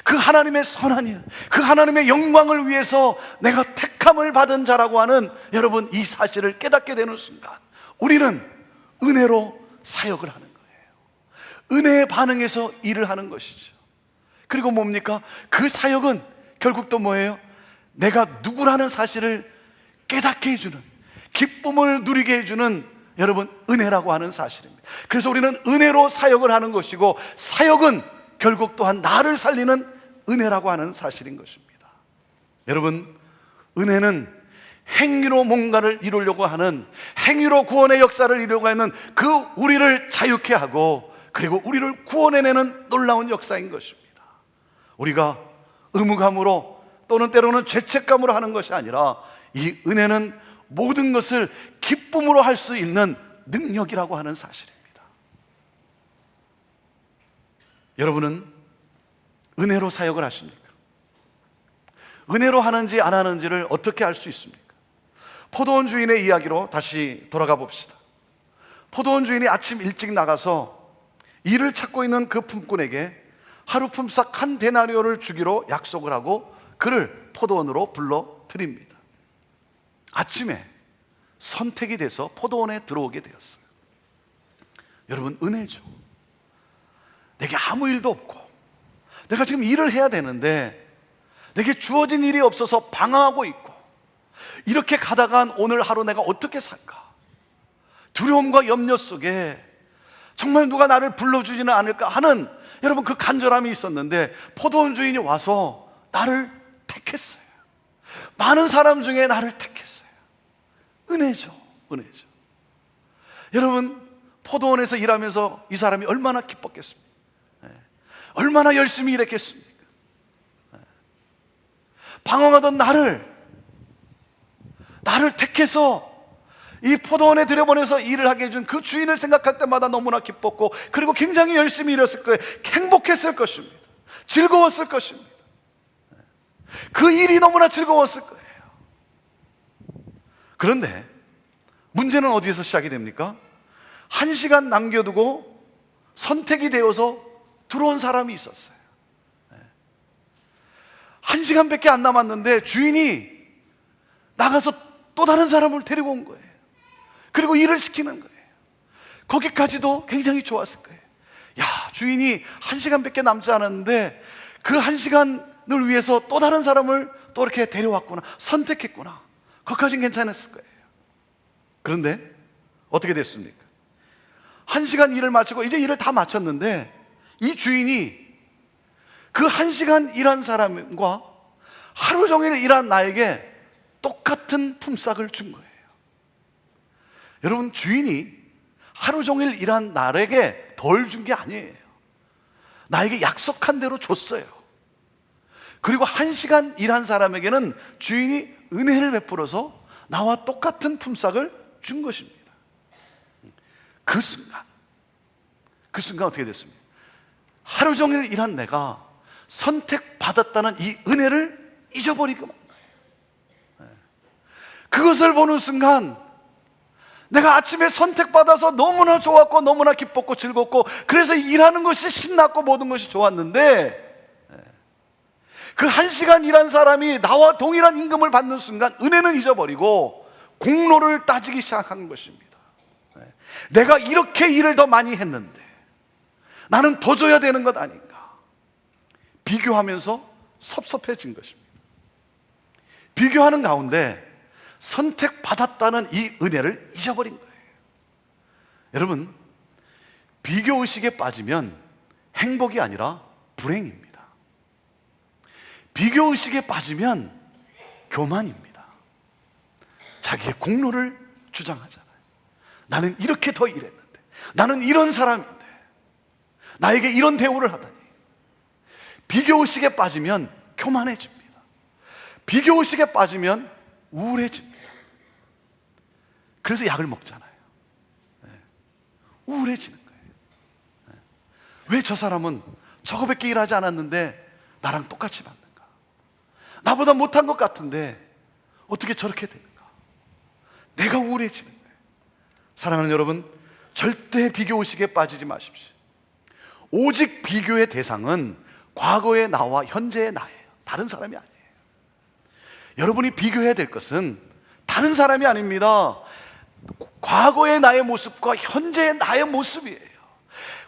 그 하나님의 선한 일, 그 하나님의 영광을 위해서 내가 택함을 받은 자라고 하는, 여러분, 이 사실을 깨닫게 되는 순간 우리는 은혜로 사역을 하는 거예요. 은혜에 반응해서 일을 하는 것이죠. 그리고 뭡니까? 그 사역은 결국 또 뭐예요? 내가 누구라는 사실을 깨닫게 해주는, 기쁨을 누리게 해주는, 여러분, 은혜라고 하는 사실입니다. 그래서 우리는 은혜로 사역을 하는 것이고, 사역은 결국 또한 나를 살리는 은혜라고 하는 사실인 것입니다. 여러분, 은혜는 행위로 뭔가를 이루려고 하는, 행위로 구원의 역사를 이루려고 하는 그 우리를 자유케 하고 그리고 우리를 구원해내는 놀라운 역사인 것입니다. 우리가 의무감으로 또는 때로는 죄책감으로 하는 것이 아니라, 이 은혜는 모든 것을 기쁨으로 할 수 있는 능력이라고 하는 사실입니다. 여러분은 은혜로 사역을 하십니까? 은혜로 하는지 안 하는지를 어떻게 알 수 있습니까? 포도원 주인의 이야기로 다시 돌아가 봅시다. 포도원 주인이 아침 일찍 나가서 일을 찾고 있는 그 품꾼에게 하루 품삯 한 데나리오를 주기로 약속을 하고 그를 포도원으로 불러들입니다. 아침에 선택이 돼서 포도원에 들어오게 되었어요. 여러분, 은혜죠. 내게 아무 일도 없고 내가 지금 일을 해야 되는데 내게 주어진 일이 없어서 방황하고 있고, 이렇게 가다간 오늘 하루 내가 어떻게 살까? 두려움과 염려 속에 정말 누가 나를 불러주지는 않을까 하는, 여러분, 그 간절함이 있었는데 포도원 주인이 와서 나를 택했어요. 많은 사람 중에 나를 택했어요. 은혜죠, 은혜죠. 여러분, 포도원에서 일하면서 이 사람이 얼마나 기뻤겠습니까? 얼마나 열심히 일했겠습니까? 방황하던 나를 택해서 이 포도원에 들여보내서 일을 하게 해준 그 주인을 생각할 때마다 너무나 기뻤고, 그리고 굉장히 열심히 일했을 거예요. 행복했을 것입니다. 즐거웠을 것입니다. 그 일이 너무나 즐거웠을 거예요. 그런데 문제는 어디에서 시작이 됩니까? 1시간 남겨두고 선택이 되어서 들어온 사람이 있었어요. 1시간밖에 안 남았는데 주인이 나가서 또 다른 사람을 데리고 온 거예요. 그리고 일을 시키는 거예요. 거기까지도 굉장히 좋았을 거예요. 야, 주인이 1시간밖에 남지 않았는데 그 1시간을 위해서 또 다른 사람을 또 이렇게 데려왔구나, 선택했구나. 거기까지는 괜찮았을 거예요. 그런데 어떻게 됐습니까? 1시간 일을 마치고 이제 일을 다 마쳤는데 이 주인이 그 1시간 일한 사람과 하루 종일 일한 나에게 똑같은 품삯을 준 거예요. 여러분, 주인이 하루 종일 일한 나에게 덜 준 게 아니에요. 나에게 약속한 대로 줬어요. 그리고 1시간 일한 사람에게는 주인이 은혜를 베풀어서 나와 똑같은 품삯을 준 것입니다. 그 순간 어떻게 됐습니까? 하루 종일 일한 내가 선택받았다는 이 은혜를 잊어버리고 만 거예요. 그것을 보는 순간 내가 아침에 선택받아서 너무나 좋았고 너무나 기뻤고 즐겁고 그래서 일하는 것이 신났고 모든 것이 좋았는데, 그 1시간 일한 사람이 나와 동일한 임금을 받는 순간 은혜는 잊어버리고 공로를 따지기 시작한 것입니다. 내가 이렇게 일을 더 많이 했는데 나는 더 줘야 되는 것 아닌가? 비교하면서 섭섭해진 것입니다. 비교하는 가운데 선택받았다는 이 은혜를 잊어버린 거예요. 여러분, 비교의식에 빠지면 행복이 아니라 불행입니다. 비교의식에 빠지면 교만입니다. 자기의 공로를 주장하잖아요. 나는 이렇게 더 일했는데, 나는 이런 사람인데, 나에게 이런 대우를 하다니. 비교의식에 빠지면 교만해집니다. 비교의식에 빠지면 우울해집니다. 그래서 약을 먹잖아요. 우울해지는 거예요. 왜 저 사람은 저거밖에 일하지 않았는데 나랑 똑같이 받는가? 나보다 못한 것 같은데 어떻게 저렇게 되는가? 내가 우울해지는 거예요. 사랑하는 여러분, 절대 비교의식에 빠지지 마십시오. 오직 비교의 대상은 과거의 나와 현재의 나예요. 다른 사람이 아니에요. 여러분이 비교해야 될 것은 다른 사람이 아닙니다. 과거의 나의 모습과 현재의 나의 모습이에요.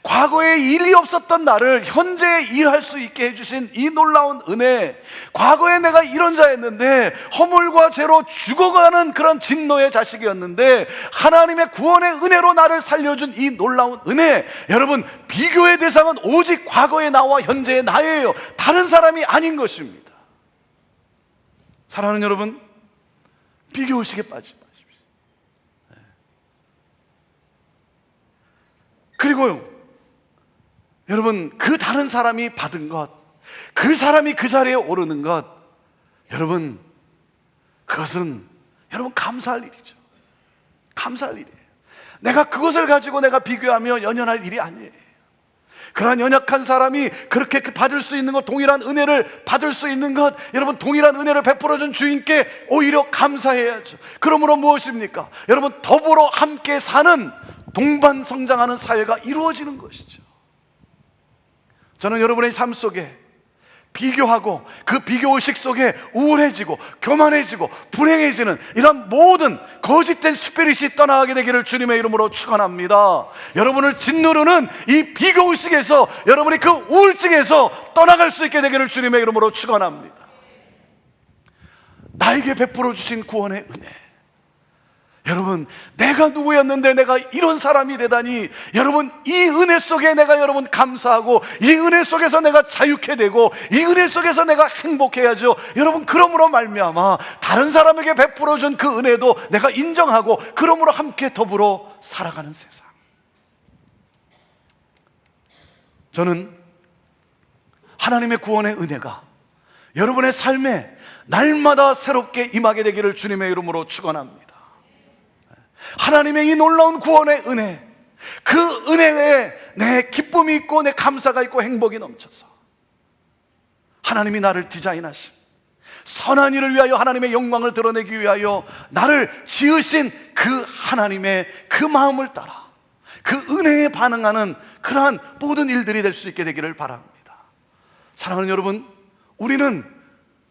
과거에 일이 없었던 나를 현재에 일할 수 있게 해주신 이 놀라운 은혜, 과거에 내가 이런 자였는데 허물과 죄로 죽어가는 그런 진노의 자식이었는데 하나님의 구원의 은혜로 나를 살려준 이 놀라운 은혜, 여러분, 비교의 대상은 오직 과거의 나와 현재의 나예요. 다른 사람이 아닌 것입니다. 사랑하는 여러분, 비교의식에 빠지지 마십시오. 그리고요, 여러분, 그 다른 사람이 받은 것, 그 사람이 그 자리에 오르는 것, 여러분, 그것은 여러분 감사할 일이죠. 감사할 일이에요. 내가 그것을 가지고 내가 비교하며 연연할 일이 아니에요. 그러한 연약한 사람이 그렇게 받을 수 있는 것, 동일한 은혜를 받을 수 있는 것, 여러분, 동일한 은혜를 베풀어준 주인께 오히려 감사해야죠. 그러므로 무엇입니까? 여러분, 더불어 함께 사는 동반 성장하는 사회가 이루어지는 것이죠. 저는 여러분의 삶 속에 비교하고 그 비교의식 속에 우울해지고 교만해지고 불행해지는 이런 모든 거짓된 스피릿이 떠나가게 되기를 주님의 이름으로 축원합니다. 여러분을 짓누르는 이 비교의식에서, 여러분이 그 우울증에서 떠나갈 수 있게 되기를 주님의 이름으로 축원합니다. 나에게 베풀어 주신 구원의 은혜, 여러분, 내가 누구였는데 내가 이런 사람이 되다니, 여러분, 이 은혜 속에 내가 여러분 감사하고, 이 은혜 속에서 내가 자유케 되고, 이 은혜 속에서 내가 행복해야죠. 여러분, 그러므로 말미암아 다른 사람에게 베풀어준 그 은혜도 내가 인정하고, 그러므로 함께 더불어 살아가는 세상. 저는 하나님의 구원의 은혜가 여러분의 삶에 날마다 새롭게 임하게 되기를 주님의 이름으로 축원합니다. 하나님의 이 놀라운 구원의 은혜, 그 은혜에 내 기쁨이 있고 내 감사가 있고 행복이 넘쳐서 하나님이 나를 디자인하신 선한 일을 위하여, 하나님의 영광을 드러내기 위하여 나를 지으신 그 하나님의 그 마음을 따라 그 은혜에 반응하는 그러한 모든 일들이 될 수 있게 되기를 바랍니다. 사랑하는 여러분, 우리는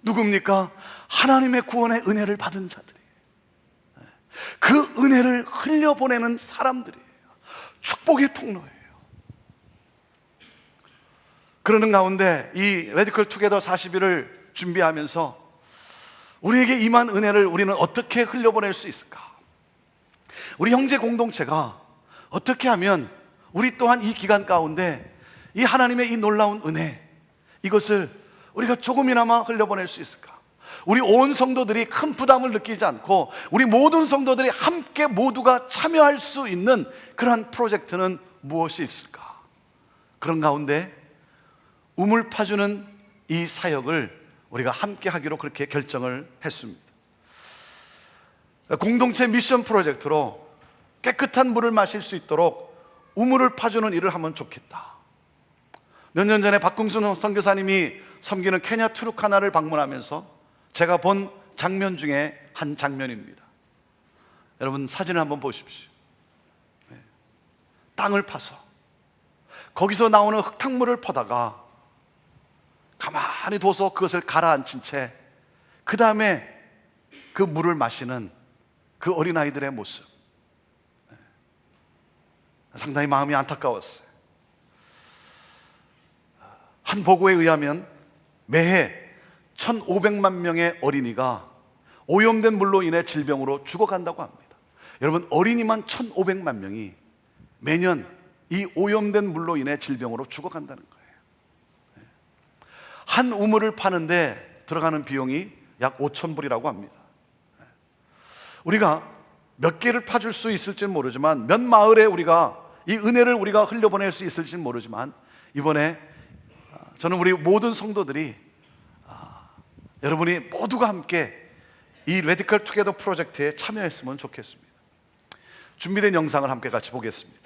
누굽니까? 하나님의 구원의 은혜를 받은 자들이에요. 그 은혜를 흘려보내는 사람들이에요. 축복의 통로예요. 그러는 가운데 이 레디컬 투게더 40일을 준비하면서 우리에게 임한 은혜를 우리는 어떻게 흘려보낼 수 있을까? 우리 형제 공동체가 어떻게 하면 우리 또한 이 기간 가운데 이 하나님의 이 놀라운 은혜, 이것을 우리가 조금이나마 흘려보낼 수 있을까? 우리 온 성도들이 큰 부담을 느끼지 않고 우리 모든 성도들이 함께 모두가 참여할 수 있는 그러한 프로젝트는 무엇이 있을까? 그런 가운데 우물 파주는 이 사역을 우리가 함께 하기로 그렇게 결정을 했습니다. 공동체 미션 프로젝트로 깨끗한 물을 마실 수 있도록 우물을 파주는 일을 하면 좋겠다. 몇 년 전에 박궁순 선교사님이 섬기는 케냐 투르카나를 방문하면서 제가 본 장면 중에 한 장면입니다. 여러분, 사진을 한번 보십시오. 땅을 파서 거기서 나오는 흙탕물을 퍼다가 가만히 둬서 그것을 가라앉힌 채 그 다음에 그 물을 마시는 그 어린아이들의 모습. 상당히 마음이 안타까웠어요. 한 보고에 의하면 매해 1,500만 명의 어린이가 오염된 물로 인해 질병으로 죽어간다고 합니다. 여러분, 어린이만 1,500만 명이 매년 이 오염된 물로 인해 질병으로 죽어간다는 거예요. 한 우물을 파는데 들어가는 비용이 약 5,000불이라고 합니다. 우리가 몇 개를 파줄 수 있을지는 모르지만, 몇 마을에 우리가 이 은혜를 우리가 흘려보낼 수 있을지는 모르지만, 이번에 저는 우리 모든 성도들이 여러분이 모두가 함께 이 레디컬 투게더 프로젝트에 참여했으면 좋겠습니다. 준비된 영상을 함께 같이 보겠습니다.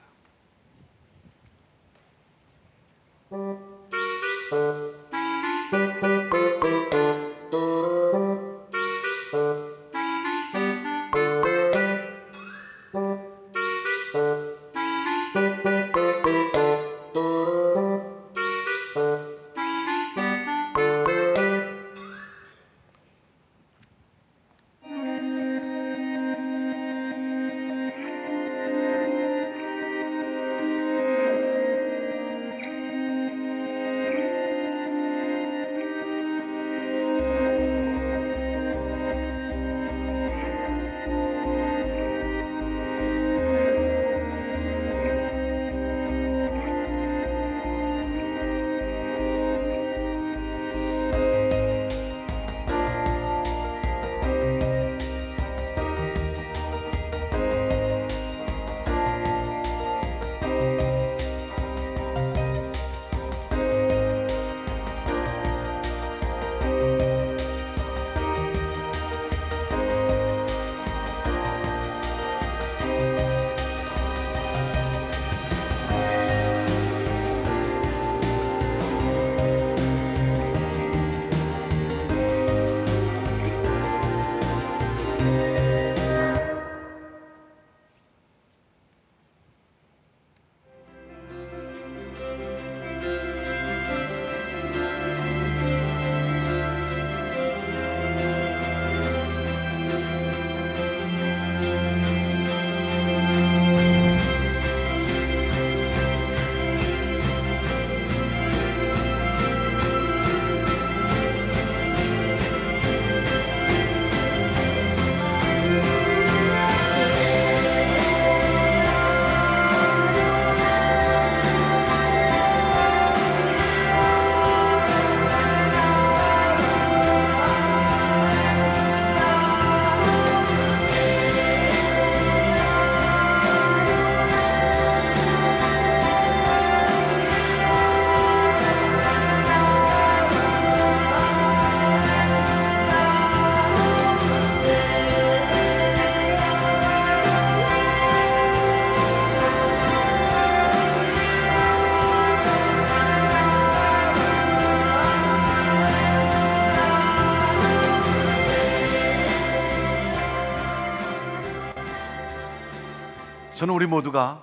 저는 우리 모두가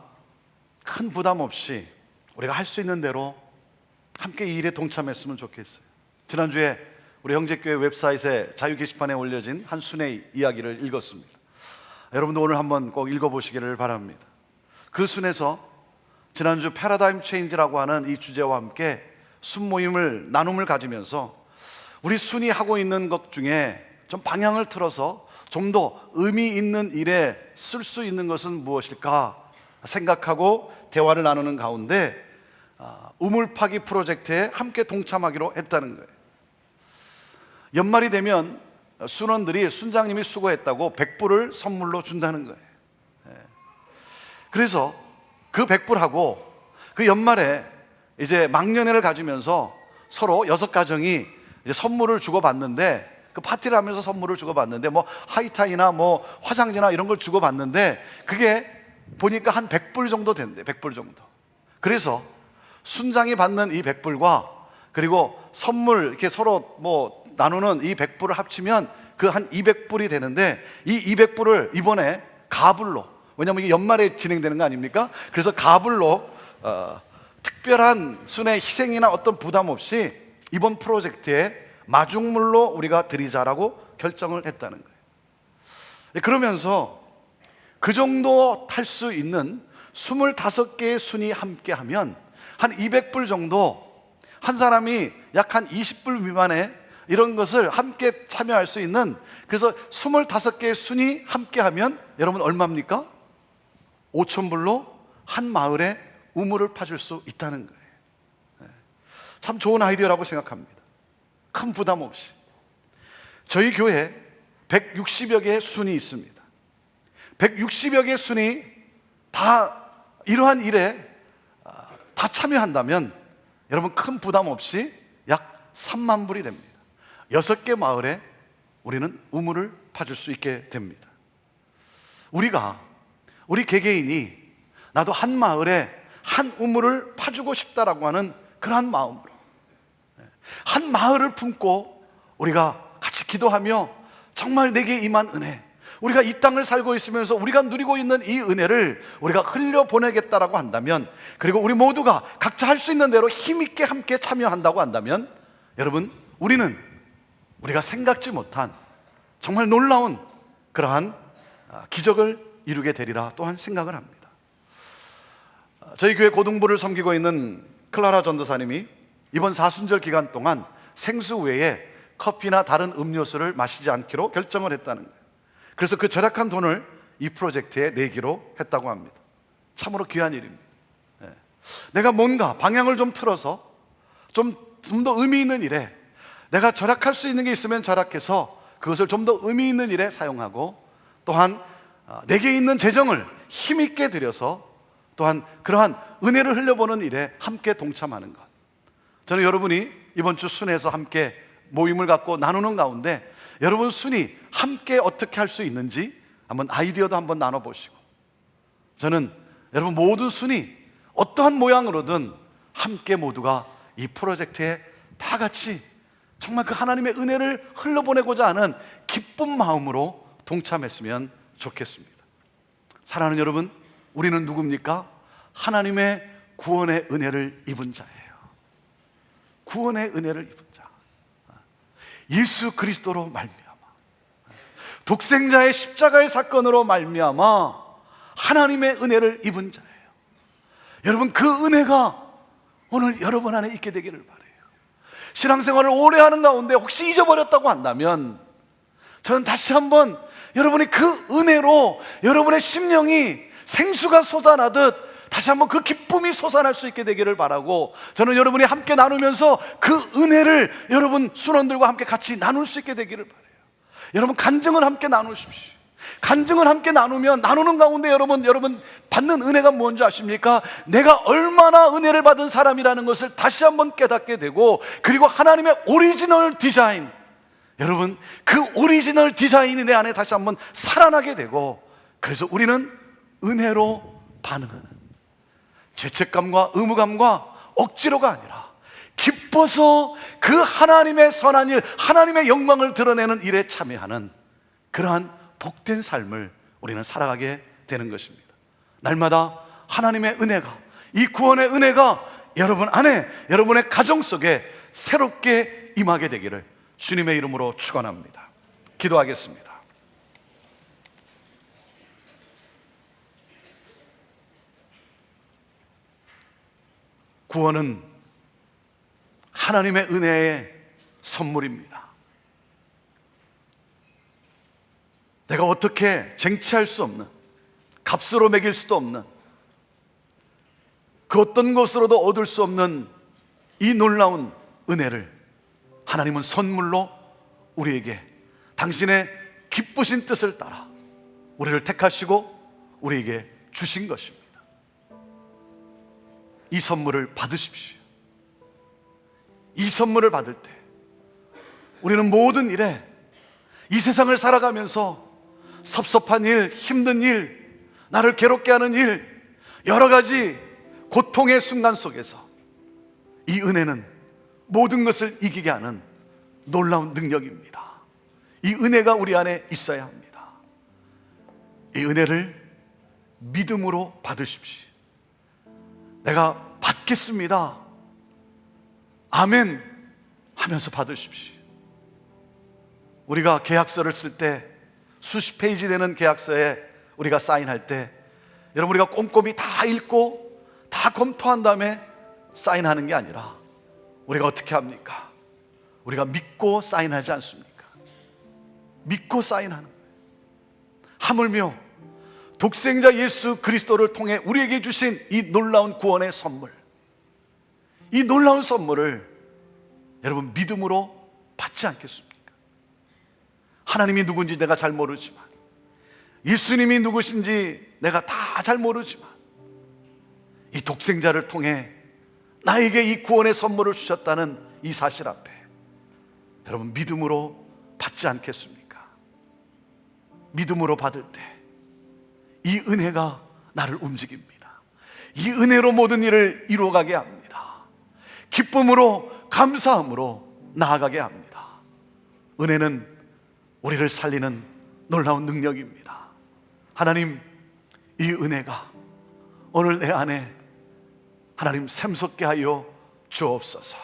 큰 부담 없이 우리가 할 수 있는 대로 함께 이 일에 동참했으면 좋겠어요. 지난주에 우리 형제교회 웹사이트에 자유 게시판에 올려진 한 순의 이야기를 읽었습니다. 여러분도 오늘 한번 꼭 읽어보시기를 바랍니다. 그 순에서 지난주 패러다임 체인지라고 하는 이 주제와 함께 순모임을 나눔을 가지면서 우리 순이 하고 있는 것 중에 좀 방향을 틀어서 좀 더 의미 있는 일에 쓸 수 있는 것은 무엇일까 생각하고 대화를 나누는 가운데 우물 파기 프로젝트에 함께 동참하기로 했다는 거예요. 연말이 되면 순원들이 순장님이 수고했다고 100불을 선물로 준다는 거예요. 그래서 그 100불하고 그 연말에 이제 막년회를 가지면서 서로 6가정이 이제 선물을 주고받는데, 그 파티를 하면서 선물을 주고받는데 뭐 하이타이나 뭐 화장지나 이런 걸 주고받는데 그게 보니까 한 100불 정도 된대. 100불 정도. 그래서 순장이 받는 이 100불과 그리고 선물 이렇게 서로 뭐 나누는 이 100불을 합치면 그 한 200불이 되는데, 이 200불을 이번에 가불로, 왜냐하면 이게 연말에 진행되는 거 아닙니까? 그래서 가불로 특별한 순의 희생이나 어떤 부담 없이 이번 프로젝트에 마중물로 우리가 드리자라고 결정을 했다는 거예요. 그러면서 그 정도 탈 수 있는 25개의 순이 함께하면 한 200불 정도, 한 사람이 약 한 20불 미만의 이런 것을 함께 참여할 수 있는, 그래서 25개의 순이 함께하면 여러분 얼마입니까? 5,000불로 한 마을에 우물을 파줄 수 있다는 거예요. 참 좋은 아이디어라고 생각합니다. 큰 부담 없이. 저희 교회 160여 개의 순이 있습니다. 160여 개의 순이 다 이러한 일에 다 참여한다면 여러분 큰 부담 없이 약 3만 불이 됩니다. 6개 마을에 우리는 우물을 파줄 수 있게 됩니다. 우리 개개인이 나도 한 마을에 한 우물을 파주고 싶다라고 하는 그러한 마음으로 한 마을을 품고 우리가 같이 기도하며 정말 내게 임한 은혜, 우리가 이 땅을 살고 있으면서 우리가 누리고 있는 이 은혜를 우리가 흘려보내겠다라고 한다면, 그리고 우리 모두가 각자 할 수 있는 대로 힘있게 함께 참여한다고 한다면 여러분, 우리가 생각지 못한 정말 놀라운 그러한 기적을 이루게 되리라 또한 생각을 합니다. 저희 교회 고등부를 섬기고 있는 클라라 전도사님이 이번 사순절 기간 동안 생수 외에 커피나 다른 음료수를 마시지 않기로 결정을 했다는 거예요. 그래서 그 절약한 돈을 이 프로젝트에 내기로 했다고 합니다. 참으로 귀한 일입니다. 내가 뭔가 방향을 좀 틀어서 좀 더 의미 있는 일에, 내가 절약할 수 있는 게 있으면 절약해서 그것을 좀 더 의미 있는 일에 사용하고, 또한 내게 있는 재정을 힘있게 들여서 또한 그러한 은혜를 흘려보는 일에 함께 동참하는 것. 저는 여러분이 이번 주 순회에서 함께 모임을 갖고 나누는 가운데 여러분 순위 함께 어떻게 할 수 있는지 한번 아이디어도 한번 나눠보시고, 저는 여러분 모든 순위 어떠한 모양으로든 함께 모두가 이 프로젝트에 다 같이 정말 그 하나님의 은혜를 흘려보내고자 하는 기쁜 마음으로 동참했으면 좋겠습니다. 사랑하는 여러분, 우리는 누굽니까? 하나님의 구원의 은혜를 입은 자예요. 구원의 은혜를 입은 자, 예수 그리스도로 말미암아, 독생자의 십자가의 사건으로 말미암아 하나님의 은혜를 입은 자예요. 여러분, 그 은혜가 오늘 여러분 안에 있게 되기를 바라요. 신앙생활을 오래 하는 가운데 혹시 잊어버렸다고 한다면 저는 다시 한번 여러분이 그 은혜로 여러분의 심령이 생수가 솟아나듯 다시 한번 그 기쁨이 솟아날 수 있게 되기를 바라고, 저는 여러분이 함께 나누면서 그 은혜를 여러분 순원들과 함께 같이 나눌 수 있게 되기를 바라요. 여러분 간증을 함께 나누십시오. 간증을 함께 나누면, 나누는 가운데 여러분 받는 은혜가 뭔지 아십니까? 내가 얼마나 은혜를 받은 사람이라는 것을 다시 한번 깨닫게 되고, 그리고 하나님의 오리지널 디자인, 여러분 그 오리지널 디자인이 내 안에 다시 한번 살아나게 되고, 그래서 우리는 은혜로 반응하는, 죄책감과 의무감과 억지로가 아니라 기뻐서 그 하나님의 선한 일, 하나님의 영광을 드러내는 일에 참여하는 그러한 복된 삶을 우리는 살아가게 되는 것입니다. 날마다 하나님의 은혜가, 이 구원의 은혜가 여러분 안에, 여러분의 가정 속에 새롭게 임하게 되기를 주님의 이름으로 축원합니다. 기도하겠습니다. 구원은 하나님의 은혜의 선물입니다. 내가 어떻게 쟁취할 수 없는, 값으로 매길 수도 없는, 그 어떤 것으로도 얻을 수 없는 이 놀라운 은혜를 하나님은 선물로 우리에게 당신의 기쁘신 뜻을 따라 우리를 택하시고 우리에게 주신 것입니다. 이 선물을 받으십시오. 이 선물을 받을 때 우리는 모든 일에, 이 세상을 살아가면서 섭섭한 일, 힘든 일, 나를 괴롭게 하는 일, 여러 가지 고통의 순간 속에서 이 은혜는 모든 것을 이기게 하는 놀라운 능력입니다. 이 은혜가 우리 안에 있어야 합니다. 이 은혜를 믿음으로 받으십시오. 내가 받겠습니다, 아멘 하면서 받으십시오. 우리가 계약서를 쓸 때, 수십 페이지 되는 계약서에 우리가 사인할 때 여러분, 우리가 꼼꼼히 다 읽고 다 검토한 다음에 사인하는 게 아니라 우리가 어떻게 합니까? 우리가 믿고 사인하지 않습니까? 믿고 사인하는 거예요. 하물며 독생자 예수 그리스도를 통해 우리에게 주신 이 놀라운 구원의 선물, 이 놀라운 선물을 여러분 믿음으로 받지 않겠습니까? 하나님이 누군지 내가 잘 모르지만, 예수님이 누구신지 내가 다 잘 모르지만, 이 독생자를 통해 나에게 이 구원의 선물을 주셨다는 이 사실 앞에 여러분 믿음으로 받지 않겠습니까? 믿음으로 받을 때 이 은혜가 나를 움직입니다. 이 은혜로 모든 일을 이루어가게 합니다. 기쁨으로, 감사함으로 나아가게 합니다. 은혜는 우리를 살리는 놀라운 능력입니다. 하나님, 이 은혜가 오늘 내 안에 하나님 샘솟게 하여 주옵소서.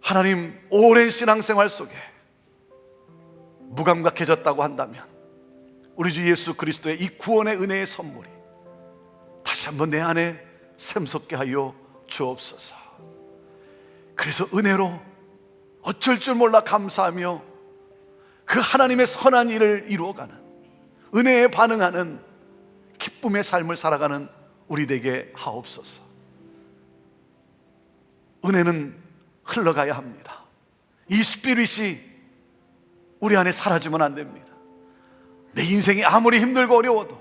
하나님, 오랜 신앙생활 속에 무감각해졌다고 한다면 우리 주 예수 그리스도의 이 구원의 은혜의 선물이 다시 한번 내 안에 샘솟게 하여 주옵소서. 그래서 은혜로 어쩔 줄 몰라 감사하며 그 하나님의 선한 일을 이루어가는, 은혜에 반응하는 기쁨의 삶을 살아가는 우리 되게 하옵소서. 은혜는 흘러가야 합니다. 이 스피릿이 우리 안에 사라지면 안 됩니다. 내 인생이 아무리 힘들고 어려워도,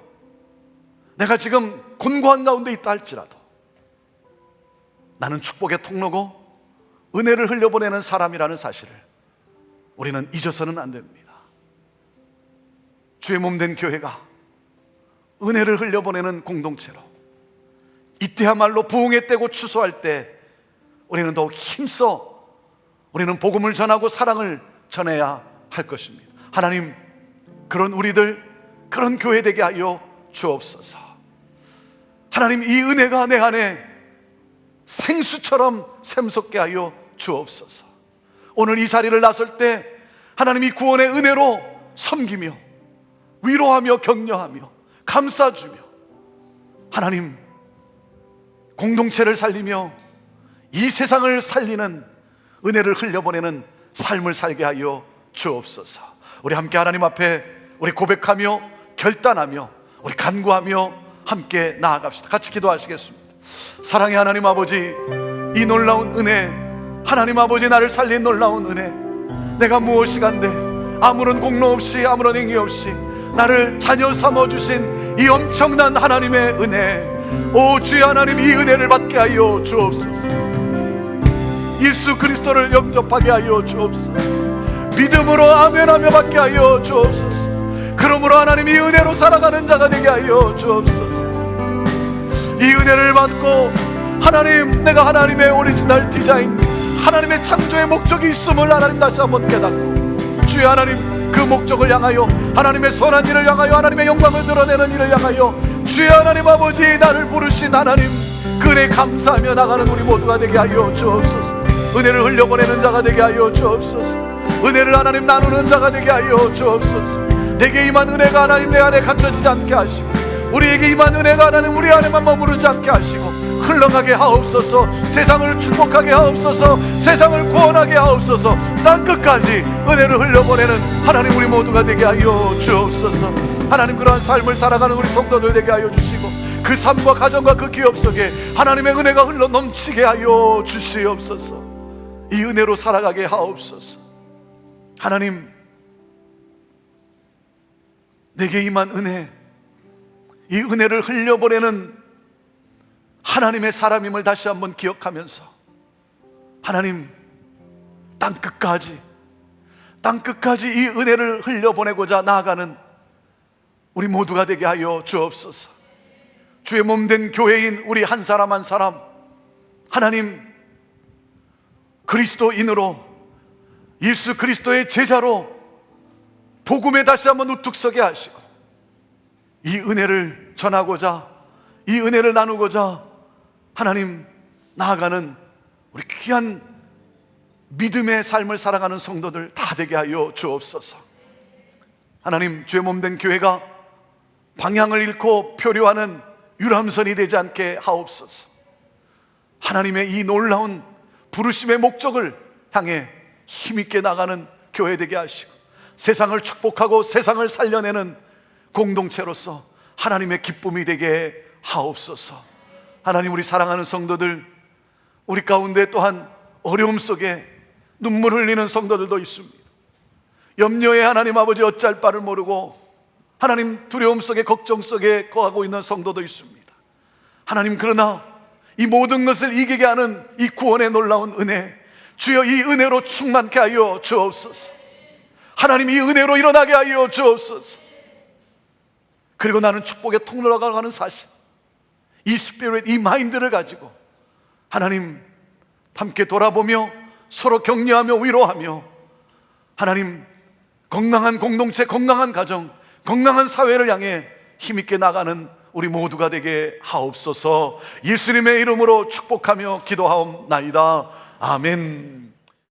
내가 지금 곤고한 가운데 있다 할지라도 나는 축복의 통로고 은혜를 흘려보내는 사람이라는 사실을 우리는 잊어서는 안 됩니다. 주의 몸 된 교회가 은혜를 흘려보내는 공동체로, 이때야말로 부흥의 때고 추수할 때 우리는 더욱 힘써 우리는 복음을 전하고 사랑을 전해야 할 것입니다. 하나님, 그런 우리들, 그런 교회 되게 하여 주옵소서. 하나님, 이 은혜가 내 안에 생수처럼 샘솟게 하여 주옵소서. 오늘 이 자리를 나설 때 하나님 이 구원의 은혜로 섬기며 위로하며 격려하며 감싸주며 하나님 공동체를 살리며 이 세상을 살리는 은혜를 흘려보내는 삶을 살게 하여 주옵소서. 우리 함께 하나님 앞에 우리 고백하며 결단하며 우리 간구하며 함께 나아갑시다. 같이 기도하시겠습니다. 사랑의 하나님 아버지, 이 놀라운 은혜, 하나님 아버지 나를 살린 놀라운 은혜, 내가 무엇이간데 아무런 공로 없이 아무런 행위 없이 나를 자녀 삼아주신 이 엄청난 하나님의 은혜, 오 주의 하나님, 이 은혜를 받게 하여 주옵소서. 예수 그리스도를 영접하게 하여 주옵소서. 믿음으로 아멘하며 받게 하여 주옵소서. 그러므로 하나님 이 은혜로 살아가는 자가 되게 하여 주옵소서. 이 은혜를 받고 하나님, 내가 하나님의 오리지널 디자인, 하나님의 창조의 목적이 있음을 하나님 다시 한번 깨닫고, 주의 하나님 그 목적을 향하여, 하나님의 선한 일을 향하여, 하나님의 영광을 드러내는 일을 향하여 주의 하나님 아버지 나를 부르신 하나님 그 은혜 감사하며 나가는 우리 모두가 되게 하여 주옵소서. 은혜를 흘려보내는 자가 되게 하여 주옵소서. 은혜를 하나님 나누는 자가 되게 하여 주옵소서. 내게 임한 은혜가 하나님 내 안에 갇혀지지 않게 하시고, 우리에게 임한 은혜가 하나님 우리 안에만 머무르지 않게 하시고 흘러가게 하옵소서. 세상을 축복하게 하옵소서. 세상을 구원하게 하옵소서. 땅끝까지 은혜를 흘려보내는 하나님 우리 모두가 되게 하여 주옵소서. 하나님, 그러한 삶을 살아가는 우리 성도들 되게 하여 주시고, 그 삶과 가정과 그 기업 속에 하나님의 은혜가 흘러 넘치게 하여 주시옵소서. 이 은혜로 살아가게 하옵소서. 하나님, 내게 임한 은혜, 이 은혜를 흘려보내는 하나님의 사람임을 다시 한번 기억하면서 하나님, 땅끝까지 이 은혜를 흘려보내고자 나아가는 우리 모두가 되게 하여 주옵소서. 주의 몸된 교회인 우리 한 사람 한 사람, 하나님 그리스도인으로, 예수 그리스도의 제자로 복음에 다시 한번 우뚝 서게 하시고, 이 은혜를 전하고자, 이 은혜를 나누고자 하나님 나아가는 우리 귀한 믿음의 삶을 살아가는 성도들 다 되게 하여 주옵소서. 하나님, 주의 몸된 교회가 방향을 잃고 표류하는 유람선이 되지 않게 하옵소서. 하나님의 이 놀라운 부르심의 목적을 향해 힘있게 나가는 교회 되게 하시고, 세상을 축복하고 세상을 살려내는 공동체로서 하나님의 기쁨이 되게 하옵소서. 하나님, 우리 사랑하는 성도들, 우리 가운데 또한 어려움 속에 눈물 흘리는 성도들도 있습니다. 염려에 하나님 아버지 어찌할 바를 모르고 하나님 두려움 속에 걱정 속에 거하고 있는 성도도 있습니다. 하나님, 그러나 이 모든 것을 이기게 하는 이 구원의 놀라운 은혜, 주여 이 은혜로 충만케 하여 주옵소서. 하나님, 이 은혜로 일어나게 하여 주옵소서. 그리고 나는 축복의 통로라고 하는 사실, 이 스피릿, 이 마인드를 가지고 하나님 함께 돌아보며 서로 격려하며 위로하며 하나님 건강한 공동체, 건강한 가정, 건강한 사회를 향해 힘있게 나가는 우리 모두가 되게 하옵소서. 예수님의 이름으로 축복하며 기도하옵나이다. 아멘.